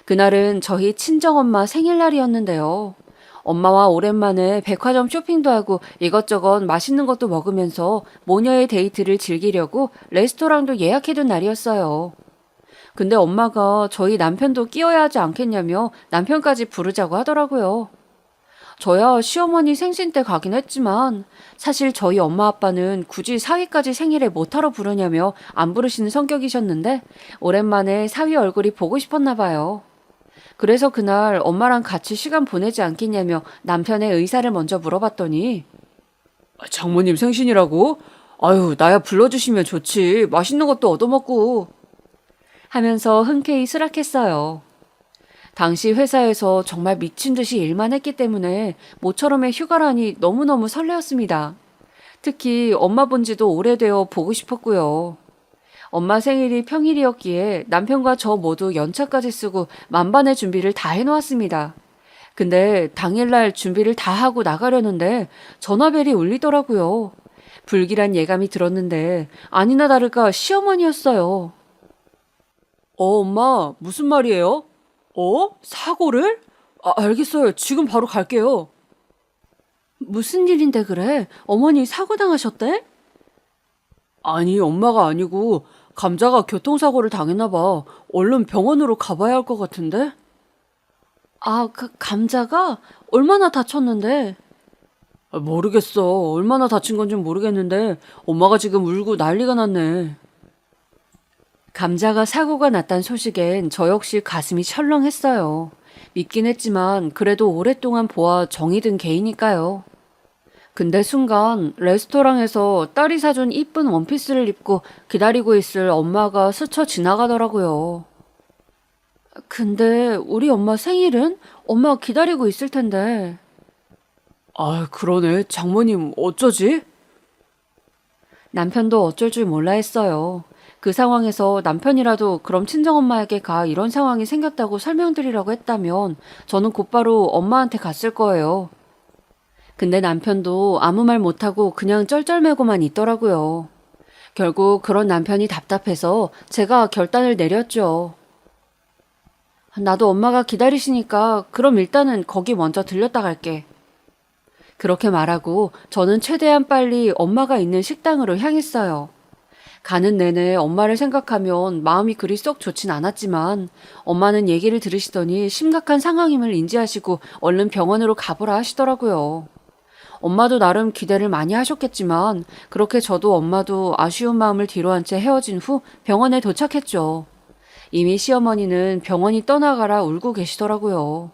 그날은 저희 친정엄마 생일날이었는데요. 엄마와 오랜만에 백화점 쇼핑도 하고 이것저것 맛있는 것도 먹으면서 모녀의 데이트를 즐기려고 레스토랑도 예약해둔 날이었어요. 근데 엄마가 저희 남편도 끼워야 하지 않겠냐며 남편까지 부르자고 하더라고요. 저야 시어머니 생신 때 가긴 했지만 사실 저희 엄마 아빠는 굳이 사위까지 생일에 못하러 부르냐며 안 부르시는 성격이셨는데 오랜만에 사위 얼굴이 보고 싶었나 봐요. 그래서 그날 엄마랑 같이 시간 보내지 않겠냐며 남편의 의사를 먼저 물어봤더니 장모님 생신이라고? 아유, 나야 불러주시면 좋지. 맛있는 것도 얻어먹고. 하면서 흔쾌히 수락했어요. 당시 회사에서 정말 미친 듯이 일만 했기 때문에 모처럼의 휴가라니 너무너무 설레었습니다. 특히 엄마 본 지도 오래되어 보고 싶었고요. 엄마 생일이 평일이었기에 남편과 저 모두 연차까지 쓰고 만반의 준비를 다 해놓았습니다. 근데 당일날 준비를 다 하고 나가려는데 전화벨이 울리더라고요. 불길한 예감이 들었는데 아니나 다를까 시어머니였어요. 엄마, 무슨 말이에요? 사고를? 알겠어요. 지금 바로 갈게요. 무슨 일인데 그래? 어머니 사고 당하셨대? 아니, 엄마가 아니고 감자가 교통사고를 당했나 봐. 얼른 병원으로 가봐야 할 것 같은데? 감자가? 얼마나 다쳤는데? 모르겠어. 얼마나 다친 건지 모르겠는데 엄마가 지금 울고 난리가 났네. 감자가 사고가 났단 소식엔 저 역시 가슴이 철렁했어요. 믿긴 했지만 그래도 오랫동안 보아 정이 든 개이니까요. 근데 순간 레스토랑에서 딸이 사준 이쁜 원피스를 입고 기다리고 있을 엄마가 스쳐 지나가더라고요. 근데 우리 엄마 생일은? 엄마 기다리고 있을 텐데. 그러네. 장모님 어쩌지? 남편도 어쩔 줄 몰라 했어요. 그 상황에서 남편이라도 그럼 친정엄마에게 가 이런 상황이 생겼다고 설명드리라고 했다면 저는 곧바로 엄마한테 갔을 거예요. 근데 남편도 아무 말 못하고 그냥 쩔쩔매고만 있더라고요. 결국 그런 남편이 답답해서 제가 결단을 내렸죠. 나도 엄마가 기다리시니까 그럼 일단은 거기 먼저 들렸다 갈게. 그렇게 말하고 저는 최대한 빨리 엄마가 있는 식당으로 향했어요. 가는 내내 엄마를 생각하면 마음이 그리 썩 좋진 않았지만 엄마는 얘기를 들으시더니 심각한 상황임을 인지하시고 얼른 병원으로 가보라 하시더라고요. 엄마도 나름 기대를 많이 하셨겠지만 그렇게 저도 엄마도 아쉬운 마음을 뒤로한 채 헤어진 후 병원에 도착했죠. 이미 시어머니는 병원이 떠나가라 울고 계시더라고요.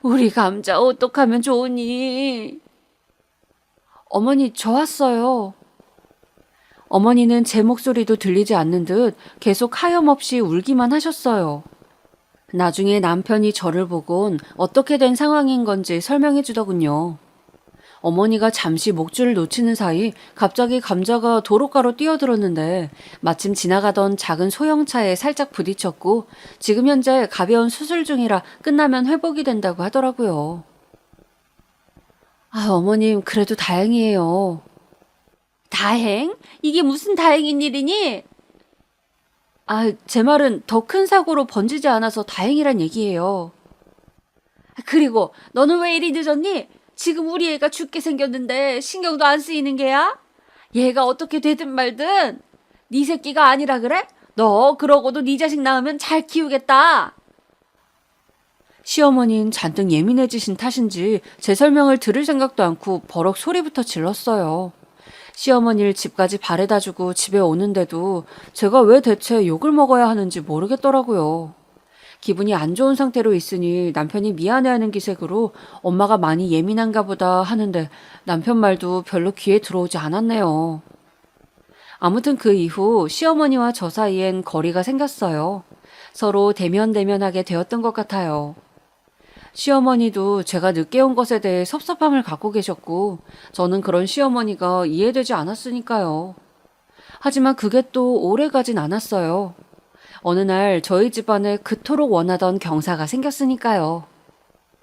우리 감자 어떡하면 좋으니? 어머니 저 왔어요. 어머니는 제 목소리도 들리지 않는 듯 계속 하염없이 울기만 하셨어요. 나중에 남편이 저를 보곤 어떻게 된 상황인 건지 설명해 주더군요. 어머니가 잠시 목줄을 놓치는 사이 갑자기 감자가 도로가로 뛰어들었는데 마침 지나가던 작은 소형차에 살짝 부딪혔고 지금 현재 가벼운 수술 중이라 끝나면 회복이 된다고 하더라고요. 어머님 그래도 다행이에요. 다행? 이게 무슨 다행인 일이니? 제 말은 더 큰 사고로 번지지 않아서 다행이란 얘기예요. 그리고 너는 왜 이리 늦었니? 지금 우리 애가 죽게 생겼는데 신경도 안 쓰이는 게야? 얘가 어떻게 되든 말든 네 새끼가 아니라 그래? 너 그러고도 네 자식 낳으면 잘 키우겠다. 시어머니는 잔뜩 예민해지신 탓인지 제 설명을 들을 생각도 않고 버럭 소리부터 질렀어요. 시어머니를 집까지 바래다주고 집에 오는데도 제가 왜 대체 욕을 먹어야 하는지 모르겠더라고요. 기분이 안 좋은 상태로 있으니 남편이 미안해하는 기색으로 엄마가 많이 예민한가 보다 하는데 남편 말도 별로 귀에 들어오지 않았네요. 아무튼 그 이후 시어머니와 저 사이엔 거리가 생겼어요. 서로 대면대면하게 되었던 것 같아요. 시어머니도 제가 늦게 온 것에 대해 섭섭함을 갖고 계셨고 저는 그런 시어머니가 이해되지 않았으니까요. 하지만 그게 또 오래 가진 않았어요. 어느 날 저희 집안에 그토록 원하던 경사가 생겼으니까요.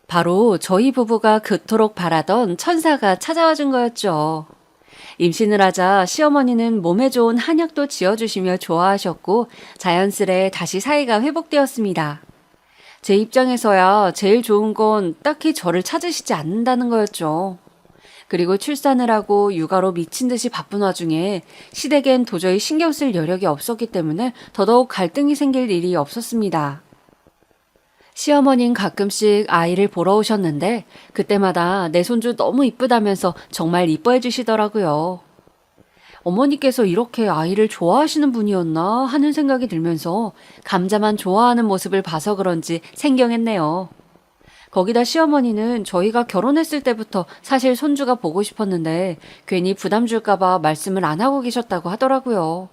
바로 저희 부부가 그토록 바라던 천사가 찾아와 준 거였죠. 임신을 하자 시어머니는 몸에 좋은 한약도 지어주시며 좋아하셨고 자연스레 다시 사이가 회복되었습니다. 제 입장에서야 제일 좋은 건 딱히 저를 찾으시지 않는다는 거였죠. 그리고 출산을 하고 육아로 미친 듯이 바쁜 와중에 시댁엔 도저히 신경 쓸 여력이 없었기 때문에 더더욱 갈등이 생길 일이 없었습니다. 시어머니는 가끔씩 아이를 보러 오셨는데 그때마다 내 손주 너무 이쁘다면서 정말 이뻐해 주시더라고요. 어머니께서 이렇게 아이를 좋아하시는 분이었나 하는 생각이 들면서 감자만 좋아하는 모습을 봐서 그런지 생경했네요. 거기다 시어머니는 저희가 결혼했을 때부터 사실 손주가 보고 싶었는데 괜히 부담 줄까봐 말씀을 안 하고 계셨다고 하더라고요.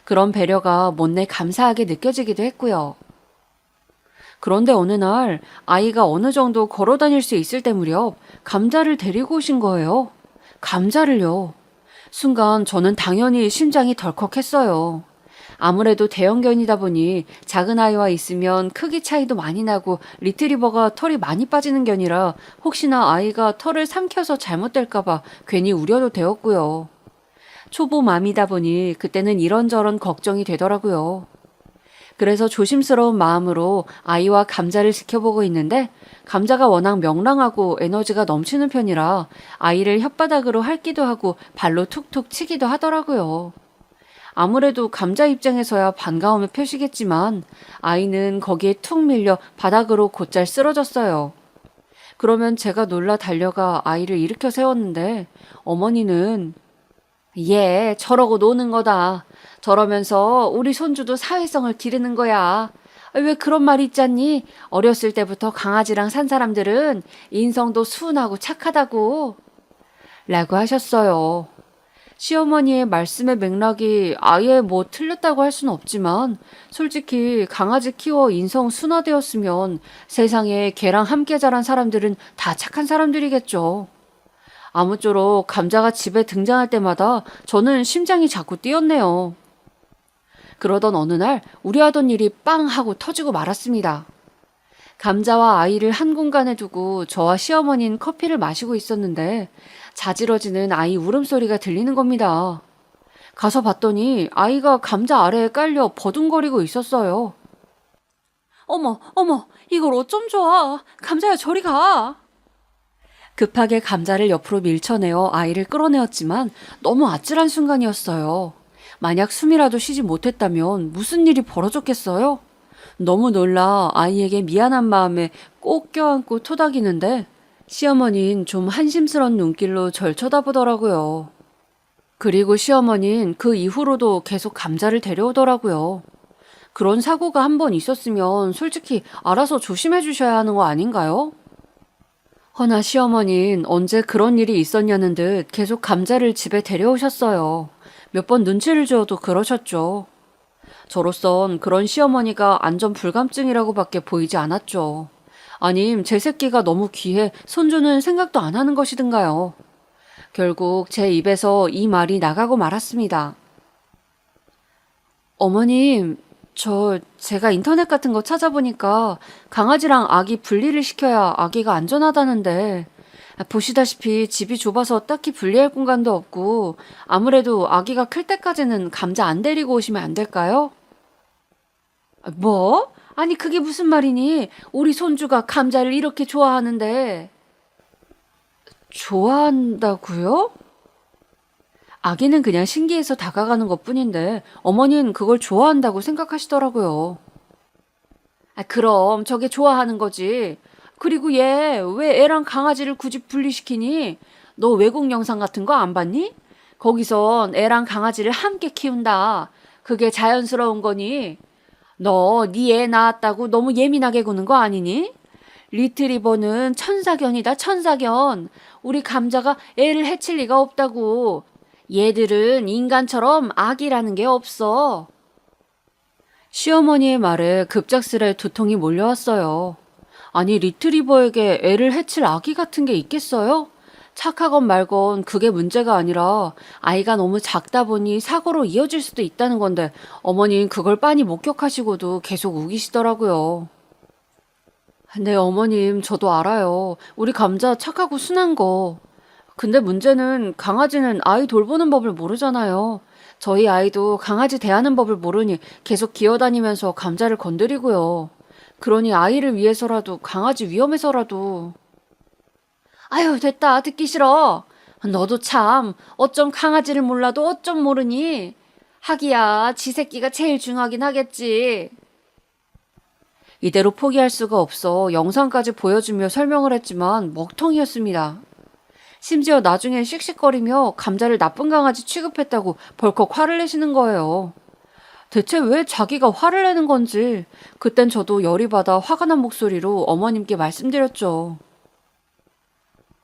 그런 배려가 못내 감사하게 느껴지기도 했고요. 그런데 어느 날 아이가 어느 정도 걸어 다닐 수 있을 때 무렵 감자를 데리고 오신 거예요. 감자를요. 순간 저는 당연히 심장이 덜컥했어요. 아무래도 대형견이다 보니 작은 아이와 있으면 크기 차이도 많이 나고 리트리버가 털이 많이 빠지는 견이라 혹시나 아이가 털을 삼켜서 잘못될까봐 괜히 우려도 되었고요. 초보맘이다 보니 그때는 이런저런 걱정이 되더라고요. 그래서 조심스러운 마음으로 아이와 감자를 지켜보고 있는데 감자가 워낙 명랑하고 에너지가 넘치는 편이라 아이를 혓바닥으로 핥기도 하고 발로 툭툭 치기도 하더라고요. 아무래도 감자 입장에서야 반가움의 표시겠지만 아이는 거기에 툭 밀려 바닥으로 곧잘 쓰러졌어요. 그러면 제가 놀라 달려가 아이를 일으켜 세웠는데 어머니는 얘 저러고 노는 거다. 저러면서 우리 손주도 사회성을 기르는 거야. 왜 그런 말 있잖니? 어렸을 때부터 강아지랑 산 사람들은 인성도 순하고 착하다고. 라고 하셨어요. 시어머니의 말씀의 맥락이 아예 뭐 틀렸다고 할 수는 없지만 솔직히 강아지 키워 인성 순화되었으면 세상에 걔랑 함께 자란 사람들은 다 착한 사람들이겠죠. 아무쪼록 감자가 집에 등장할 때마다 저는 심장이 자꾸 뛰었네요. 그러던 어느 날 우리 하던 일이 빵 하고 터지고 말았습니다. 감자와 아이를 한 공간에 두고 저와 시어머니는 커피를 마시고 있었는데 자지러지는 아이 울음소리가 들리는 겁니다. 가서 봤더니 아이가 감자 아래에 깔려 버둥거리고 있었어요. 어머, 이걸 어쩜 좋아. 감자야, 저리 가. 급하게 감자를 옆으로 밀쳐내어 아이를 끌어내었지만 너무 아찔한 순간이었어요. 만약 숨이라도 쉬지 못했다면 무슨 일이 벌어졌겠어요? 너무 놀라 아이에게 미안한 마음에 꼭 껴안고 토닥이는데 시어머니는 좀 한심스런 눈길로 절 쳐다보더라고요. 그리고 시어머니는 그 이후로도 계속 감자를 데려오더라고요. 그런 사고가 한 번 있었으면 솔직히 알아서 조심해 주셔야 하는 거 아닌가요? 허나 시어머니는 언제 그런 일이 있었냐는 듯 계속 감자를 집에 데려오셨어요. 몇 번 눈치를 주어도 그러셨죠. 저로선 그런 시어머니가 안전 불감증이라고밖에 보이지 않았죠. 아님 제 새끼가 너무 귀해 손주는 생각도 안 하는 것이든가요. 결국 제 입에서 이 말이 나가고 말았습니다. 어머님, 제가 인터넷 같은 거 찾아보니까 강아지랑 아기 분리를 시켜야 아기가 안전하다는데 보시다시피 집이 좁아서 딱히 분리할 공간도 없고 아무래도 아기가 클 때까지는 감자 안 데리고 오시면 안 될까요? 뭐? 아니, 그게 무슨 말이니? 우리 손주가 감자를 이렇게 좋아하는데. 좋아한다고요? 아기는 그냥 신기해서 다가가는 것뿐인데 어머니는 그걸 좋아한다고 생각하시더라고요. 아, 그럼 저게 좋아하는 거지. 그리고 얘 왜 애랑 강아지를 굳이 분리시키니? 너 외국 영상 같은 거 안 봤니? 거기선 애랑 강아지를 함께 키운다. 그게 자연스러운 거니? 너 네 애 낳았다고 너무 예민하게 구는 거 아니니? 리트리버는 천사견이다, 천사견. 우리 감자가 애를 해칠 리가 없다고. 얘들은 인간처럼 악이라는 게 없어. 시어머니의 말에 급작스레 두통이 몰려왔어요. 아니, 리트리버에게 애를 해칠 아기 같은 게 있겠어요? 착하건 말건 그게 문제가 아니라 아이가 너무 작다 보니 사고로 이어질 수도 있다는 건데 어머니는 그걸 빤히 목격하시고도 계속 우기시더라고요. 네, 어머님, 저도 알아요. 우리 감자 착하고 순한 거. 근데 문제는 강아지는 아이 돌보는 법을 모르잖아요. 저희 아이도 강아지 대하는 법을 모르니 계속 기어다니면서 감자를 건드리고요. 그러니 아이를 위해서라도 강아지 위험해서라도. 아유, 됐다. 듣기 싫어. 너도 참 어쩜 강아지를 몰라도 어쩜 모르니. 하기야 지 새끼가 제일 중요하긴 하겠지. 이대로 포기할 수가 없어 영상까지 보여주며 설명을 했지만 먹통이었습니다. 심지어 나중엔 씩씩거리며 감자를 나쁜 강아지 취급했다고 벌컥 화를 내시는 거예요. 대체 왜 자기가 화를 내는 건지 그땐 저도 열이 받아 화가 난 목소리로 어머님께 말씀드렸죠.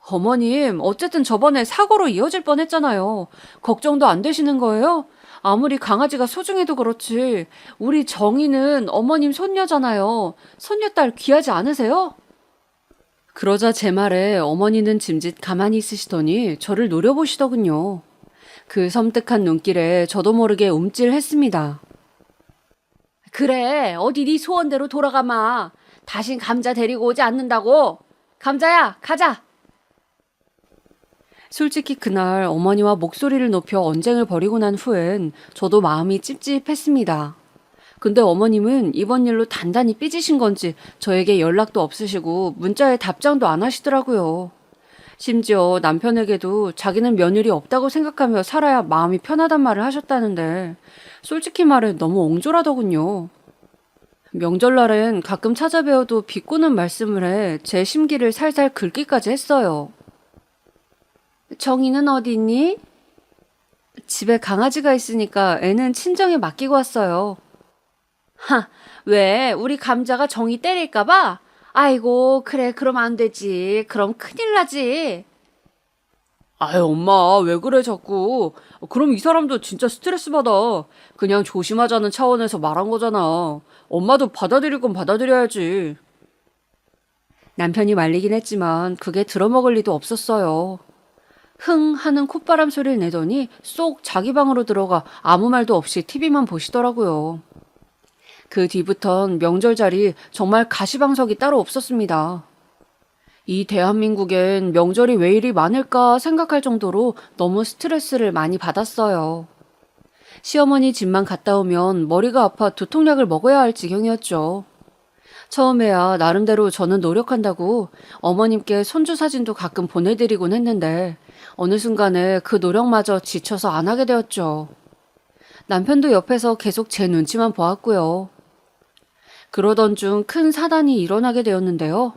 어머님, 어쨌든 저번에 사고로 이어질 뻔했잖아요. 걱정도 안 되시는 거예요? 아무리 강아지가 소중해도 그렇지. 우리 정희는 어머님 손녀잖아요. 손녀딸 귀하지 않으세요? 그러자 제 말에 어머니는 짐짓 가만히 있으시더니 저를 노려보시더군요. 그 섬뜩한 눈길에 저도 모르게 움찔했습니다. 그래, 어디 네 소원대로 돌아가마. 다신 감자 데리고 오지 않는다고. 감자야, 가자. 솔직히 그날 어머니와 목소리를 높여 언쟁을 벌이고 난 후엔 저도 마음이 찝찝했습니다. 근데 어머님은 이번 일로 단단히 삐지신 건지 저에게 연락도 없으시고 문자에 답장도 안 하시더라고요. 심지어 남편에게도 자기는 며느리 없다고 생각하며 살아야 마음이 편하단 말을 하셨다는데 솔직히 말해 너무 옹졸하더군요. 명절날엔 가끔 찾아뵈어도 비꼬는 말씀을 해 제 심기를 살살 긁기까지 했어요. 정희는 어디 있니? 집에 강아지가 있으니까 애는 친정에 맡기고 왔어요. 하, 왜? 우리 감자가 정희 때릴까봐? 아이고, 그래, 그럼 안 되지. 그럼 큰일 나지. 아유, 엄마, 왜 그래, 자꾸. 그럼 이 사람도 진짜 스트레스 받아. 그냥 조심하자는 차원에서 말한 거잖아. 엄마도 받아들일 건 받아들여야지. 남편이 말리긴 했지만 그게 들어먹을 리도 없었어요. 흥 하는 콧바람 소리를 내더니 쏙 자기 방으로 들어가 아무 말도 없이 TV만 보시더라고요. 그 뒤부턴 명절자리 정말 가시방석이 따로 없었습니다. 이 대한민국엔 명절이 왜 이리 많을까 생각할 정도로 너무 스트레스를 많이 받았어요. 시어머니 집만 갔다 오면 머리가 아파 두통약을 먹어야 할 지경이었죠. 처음에야 나름대로 저는 노력한다고 어머님께 손주 사진도 가끔 보내드리곤 했는데 어느 순간에 그 노력마저 지쳐서 안 하게 되었죠. 남편도 옆에서 계속 제 눈치만 보았고요. 그러던 중 큰 사단이 일어나게 되었는데요.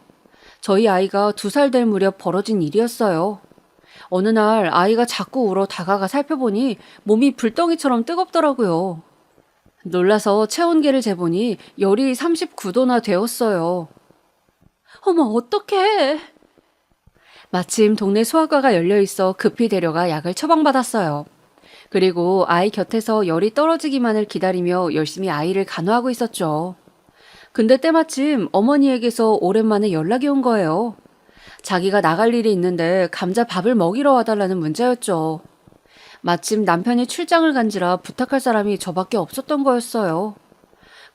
저희 아이가 2살 될 무렵 벌어진 일이었어요. 어느 날 아이가 자꾸 울어 다가가 살펴보니 몸이 불덩이처럼 뜨겁더라고요. 놀라서 체온계를 재보니 열이 39도나 되었어요. 어머, 어떡해. 마침 동네 소아과가 열려있어 급히 데려가 약을 처방받았어요. 그리고 아이 곁에서 열이 떨어지기만을 기다리며 열심히 아이를 간호하고 있었죠. 근데 때마침 어머니에게서 오랜만에 연락이 온 거예요. 자기가 나갈 일이 있는데 감자 밥을 먹이러 와달라는 문자였죠. 마침 남편이 출장을 간지라 부탁할 사람이 저밖에 없었던 거였어요.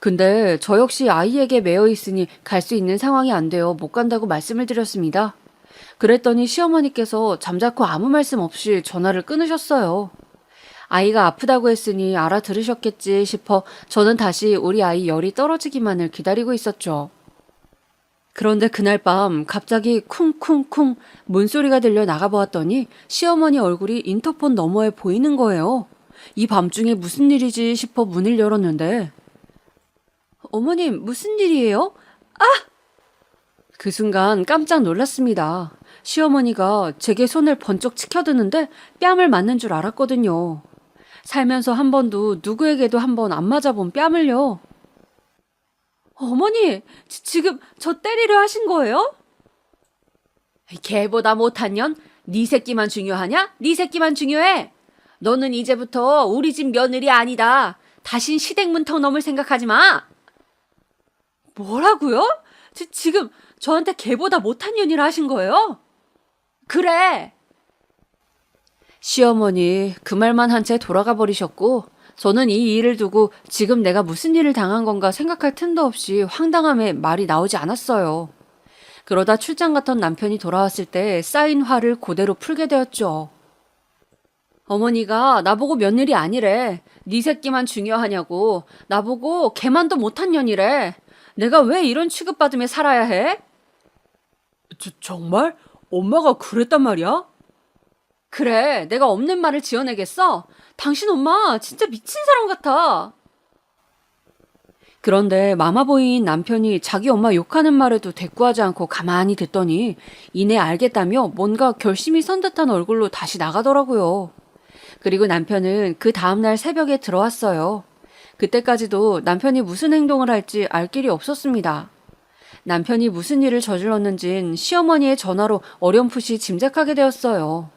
근데 저 역시 아이에게 매여 있으니 갈 수 있는 상황이 안 되어 못 간다고 말씀을 드렸습니다. 그랬더니 시어머니께서 잠자코 아무 말씀 없이 전화를 끊으셨어요. 아이가 아프다고 했으니 알아들으셨겠지 싶어 저는 다시 우리 아이 열이 떨어지기만을 기다리고 있었죠. 그런데 그날 밤 갑자기 쿵쿵쿵 문소리가 들려 나가보았더니 시어머니 얼굴이 인터폰 너머에 보이는 거예요. 이 밤중에 무슨 일이지 싶어 문을 열었는데 어머님 무슨 일이에요? 그 순간 깜짝 놀랐습니다. 시어머니가 제게 손을 번쩍 치켜드는데 뺨을 맞는 줄 알았거든요. 살면서 한 번도 누구에게도 한 번 안 맞아본 뺨을요. 어머니, 지금 저 때리려 하신 거예요? 걔보다 못한 년? 네 새끼만 중요하냐? 네 새끼만 중요해. 너는 이제부터 우리 집 며느리 아니다. 다신 시댁 문턱 넘을 생각하지 마. 뭐라고요? 지금 저한테 걔보다 못한 년이라 하신 거예요? 그래. 시어머니 그 말만 한 채 돌아가 버리셨고 저는 이 일을 두고 지금 내가 무슨 일을 당한 건가 생각할 틈도 없이 황당함에 말이 나오지 않았어요. 그러다 출장 갔던 남편이 돌아왔을 때 쌓인 화를 그대로 풀게 되었죠. 어머니가 나보고 며느리 아니래. 네 새끼만 중요하냐고. 나보고 걔만도 못한 년이래. 내가 왜 이런 취급받으며 살아야 해? 정말? 엄마가 그랬단 말이야? 그래, 내가 없는 말을 지어내겠어? 당신 엄마 진짜 미친 사람 같아. 그런데 마마보이인 남편이 자기 엄마 욕하는 말에도 대꾸하지 않고 가만히 듣더니 이내 알겠다며 뭔가 결심이 선 듯한 얼굴로 다시 나가더라고요. 그리고 남편은 그 다음날 새벽에 들어왔어요. 그때까지도 남편이 무슨 행동을 할지 알 길이 없었습니다. 남편이 무슨 일을 저질렀는진 시어머니의 전화로 어렴풋이 짐작하게 되었어요.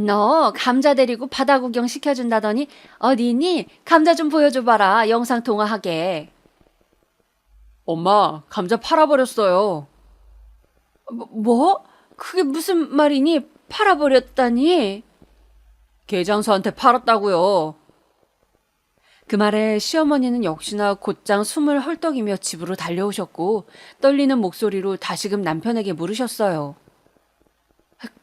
너 감자 데리고 바다 구경 시켜준다더니 어디 있니? 감자 좀 보여줘봐라. 영상통화하게. 엄마, 감자 팔아버렸어요. 뭐? 그게 무슨 말이니? 팔아버렸다니? 개장수한테 팔았다고요. 그 말에 시어머니는 역시나 곧장 숨을 헐떡이며 집으로 달려오셨고 떨리는 목소리로 다시금 남편에게 물으셨어요.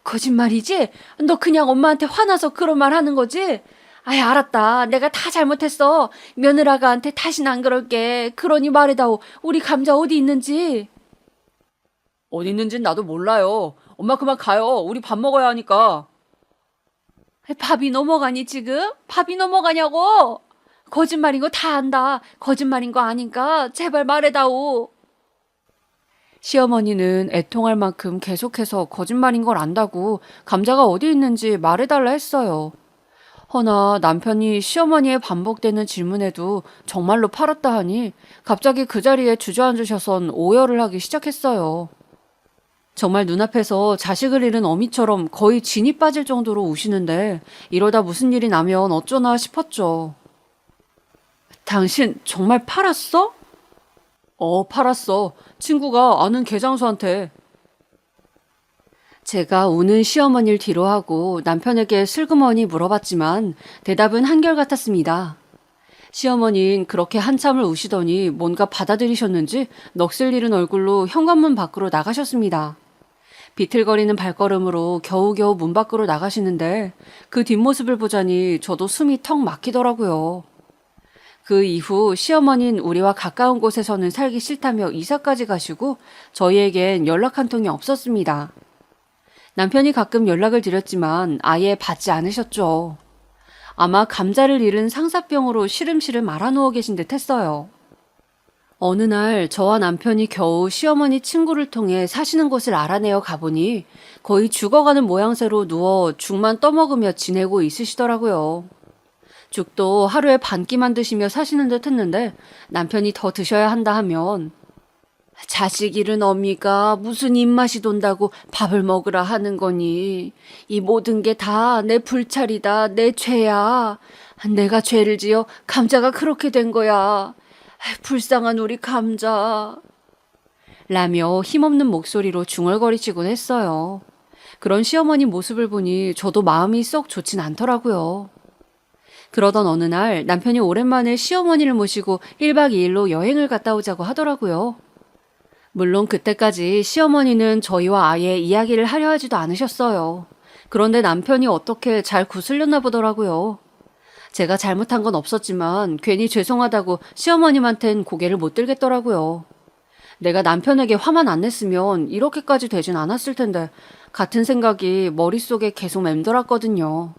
거짓말이지? 너 그냥 엄마한테 화나서 그런 말 하는 거지? 아이, 알았다. 내가 다 잘못했어. 며느라가한테 다신 안 그럴게. 그러니 말해다오. 우리 감자 어디 있는지. 어디 있는진 나도 몰라요. 엄마 그만 가요. 우리 밥 먹어야 하니까. 밥이 넘어가니 지금? 밥이 넘어가냐고? 거짓말인 거 다 안다. 거짓말인 거 아닌가? 제발 말해다오. 시어머니는 애통할 만큼 계속해서 거짓말인 걸 안다고 감자가 어디 있는지 말해달라 했어요. 허나 남편이 시어머니의 반복되는 질문에도 정말로 팔았다 하니 갑자기 그 자리에 주저앉으셔선 오열을 하기 시작했어요. 정말 눈앞에서 자식을 잃은 어미처럼 거의 진이 빠질 정도로 우시는데 이러다 무슨 일이 나면 어쩌나 싶었죠. 당신 정말 팔았어? 팔았어. 친구가 아는 개장수한테. 제가 우는 시어머니를 뒤로하고 남편에게 슬그머니 물어봤지만 대답은 한결같았습니다. 시어머니는 그렇게 한참을 우시더니 뭔가 받아들이셨는지 넋을 잃은 얼굴로 현관문 밖으로 나가셨습니다. 비틀거리는 발걸음으로 겨우겨우 문 밖으로 나가시는데 그 뒷모습을 보자니 저도 숨이 턱 막히더라고요. 그 이후 시어머니는 우리와 가까운 곳에서는 살기 싫다며 이사까지 가시고 저희에겐 연락 한 통이 없었습니다. 남편이 가끔 연락을 드렸지만 아예 받지 않으셨죠. 아마 감자를 잃은 상사병으로 시름시름 알아누워 계신 듯 했어요. 어느 날 저와 남편이 겨우 시어머니 친구를 통해 사시는 곳을 알아내어 가보니 거의 죽어가는 모양새로 누워 죽만 떠먹으며 지내고 있으시더라고요. 죽도 하루에 반 끼만 드시며 사시는 듯 했는데 남편이 더 드셔야 한다 하면 자식 잃은 어미가 무슨 입맛이 돈다고 밥을 먹으라 하는 거니. 이 모든 게 다 내 불찰이다. 내 죄야. 내가 죄를 지어 감자가 그렇게 된 거야. 불쌍한 우리 감자. 라며 힘없는 목소리로 중얼거리시곤 했어요. 그런 시어머니 모습을 보니 저도 마음이 썩 좋진 않더라고요. 그러던 어느 날 남편이 오랜만에 시어머니를 모시고 1박 2일로 여행을 갔다 오자고 하더라고요. 물론 그때까지 시어머니는 저희와 아예 이야기를 하려 하지도 않으셨어요. 그런데 남편이 어떻게 잘 구슬렸나 보더라고요. 제가 잘못한 건 없었지만 괜히 죄송하다고 시어머님한텐 고개를 못 들겠더라고요. 내가 남편에게 화만 안 냈으면 이렇게까지 되진 않았을 텐데 같은 생각이 머릿속에 계속 맴돌았거든요.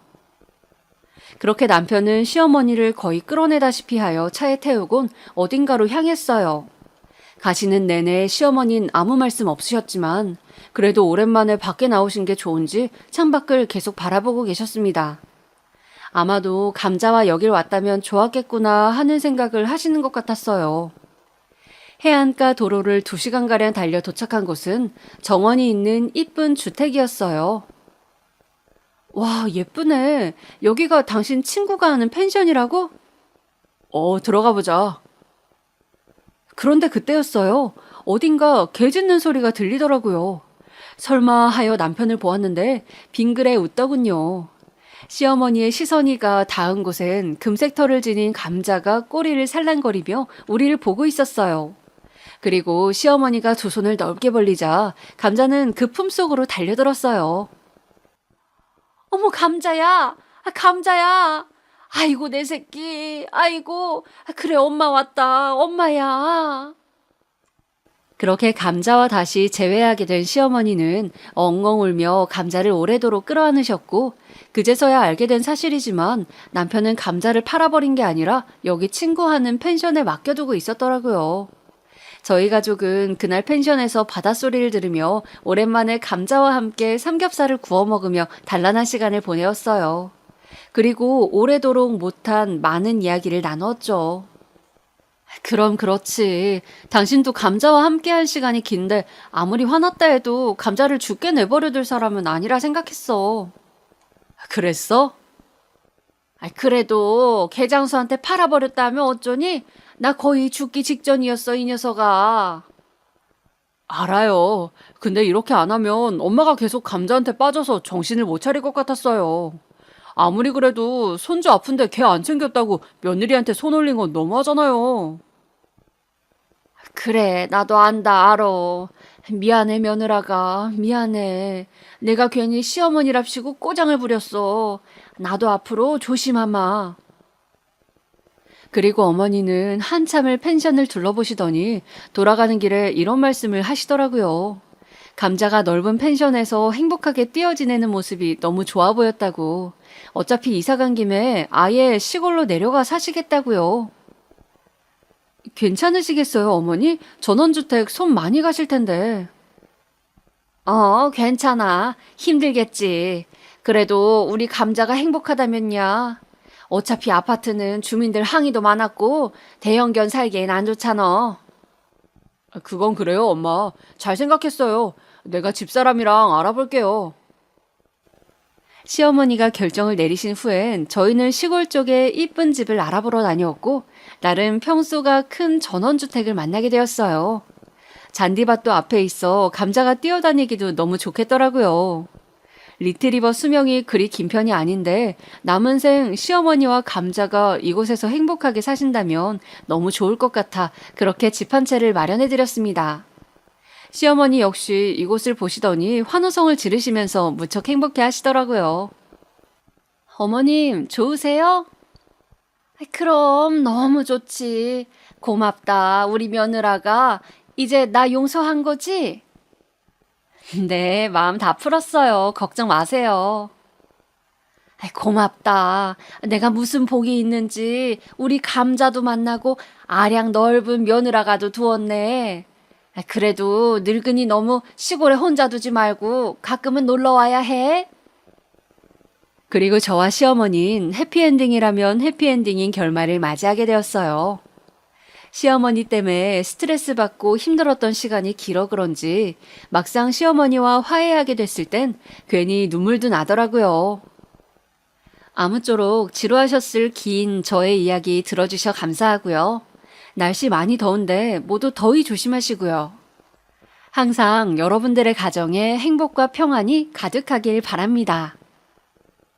그렇게 남편은 시어머니를 거의 끌어내다시피 하여 차에 태우곤 어딘가로 향했어요. 가시는 내내 시어머니는 아무 말씀 없으셨지만 그래도 오랜만에 밖에 나오신 게 좋은지 창밖을 계속 바라보고 계셨습니다. 아마도 감자와 여길 왔다면 좋았겠구나 하는 생각을 하시는 것 같았어요. 해안가 도로를 2시간가량 달려 도착한 곳은 정원이 있는 이쁜 주택이었어요. 와, 예쁘네. 여기가 당신 친구가 하는 펜션이라고? 들어가 보자. 그런데 그때였어요. 어딘가 개 짖는 소리가 들리더라고요. 설마 하여 남편을 보았는데 빙그레 웃더군요. 시어머니의 시선이가 닿은 곳엔 금색 털을 지닌 감자가 꼬리를 살랑거리며 우리를 보고 있었어요. 그리고 시어머니가 두 손을 넓게 벌리자 감자는 그 품속으로 달려들었어요. 어머, 감자야! 감자야! 아이고, 내 새끼! 아이고! 그래, 엄마 왔다! 엄마야! 그렇게 감자와 다시 재회하게 된 시어머니는 엉엉 울며 감자를 오래도록 끌어안으셨고 그제서야 알게 된 사실이지만 남편은 감자를 팔아버린 게 아니라 여기 친구하는 펜션에 맡겨두고 있었더라고요. 저희 가족은 그날 펜션에서 바닷소리를 들으며 오랜만에 감자와 함께 삼겹살을 구워 먹으며 단란한 시간을 보내었어요. 그리고 오래도록 못한 많은 이야기를 나누었죠. 그럼 그렇지. 당신도 감자와 함께한 시간이 긴데 아무리 화났다 해도 감자를 죽게 내버려둘 사람은 아니라 생각했어. 그랬어? 그래도 개장수한테 팔아버렸다면 어쩌니? 나 거의 죽기 직전이었어, 이 녀석아. 알아요. 근데 이렇게 안 하면 엄마가 계속 감자한테 빠져서 정신을 못 차릴 것 같았어요. 아무리 그래도 손주 아픈데 걔 안 챙겼다고 며느리한테 손 올린 건 너무하잖아요. 그래, 나도 안다, 알아. 미안해, 며느라가. 미안해. 내가 괜히 시어머니랍시고 꼬장을 부렸어. 나도 앞으로 조심하마. 그리고 어머니는 한참을 펜션을 둘러보시더니 돌아가는 길에 이런 말씀을 하시더라고요. 감자가 넓은 펜션에서 행복하게 뛰어 지내는 모습이 너무 좋아 보였다고. 어차피 이사 간 김에 아예 시골로 내려가 사시겠다고요. 괜찮으시겠어요, 어머니? 전원주택 손 많이 가실 텐데. 괜찮아. 힘들겠지. 그래도 우리 감자가 행복하다면야. 어차피 아파트는 주민들 항의도 많았고 대형견 살기엔 안 좋잖아. 그건 그래요, 엄마. 잘 생각했어요. 내가 집사람이랑 알아볼게요. 시어머니가 결정을 내리신 후엔 저희는 시골 쪽에 이쁜 집을 알아보러 다녔고 나름 평수가 큰 전원주택을 만나게 되었어요. 잔디밭도 앞에 있어 감자가 뛰어다니기도 너무 좋겠더라고요. 리트리버 수명이 그리 긴 편이 아닌데 남은 생 시어머니와 감자가 이곳에서 행복하게 사신다면 너무 좋을 것 같아 그렇게 집 한 채를 마련해드렸습니다. 시어머니 역시 이곳을 보시더니 환호성을 지르시면서 무척 행복해 하시더라고요. 어머님, 좋으세요? 그럼 너무 좋지. 고맙다, 우리 며느라가. 이제 나 용서한 거지? 네, 마음 다 풀었어요. 걱정 마세요. 고맙다. 내가 무슨 복이 있는지 우리 감자도 만나고 아량 넓은 며느라가도 두었네. 그래도 늙은이 너무 시골에 혼자 두지 말고 가끔은 놀러 와야 해. 그리고 저와 시어머니는 해피엔딩이라면 해피엔딩인 결말을 맞이하게 되었어요. 시어머니 때문에 스트레스 받고 힘들었던 시간이 길어 그런지 막상 시어머니와 화해하게 됐을 땐 괜히 눈물도 나더라고요. 아무쪼록 지루하셨을 긴 저의 이야기 들어주셔 감사하고요. 날씨 많이 더운데 모두 더위 조심하시고요. 항상 여러분들의 가정에 행복과 평안이 가득하길 바랍니다.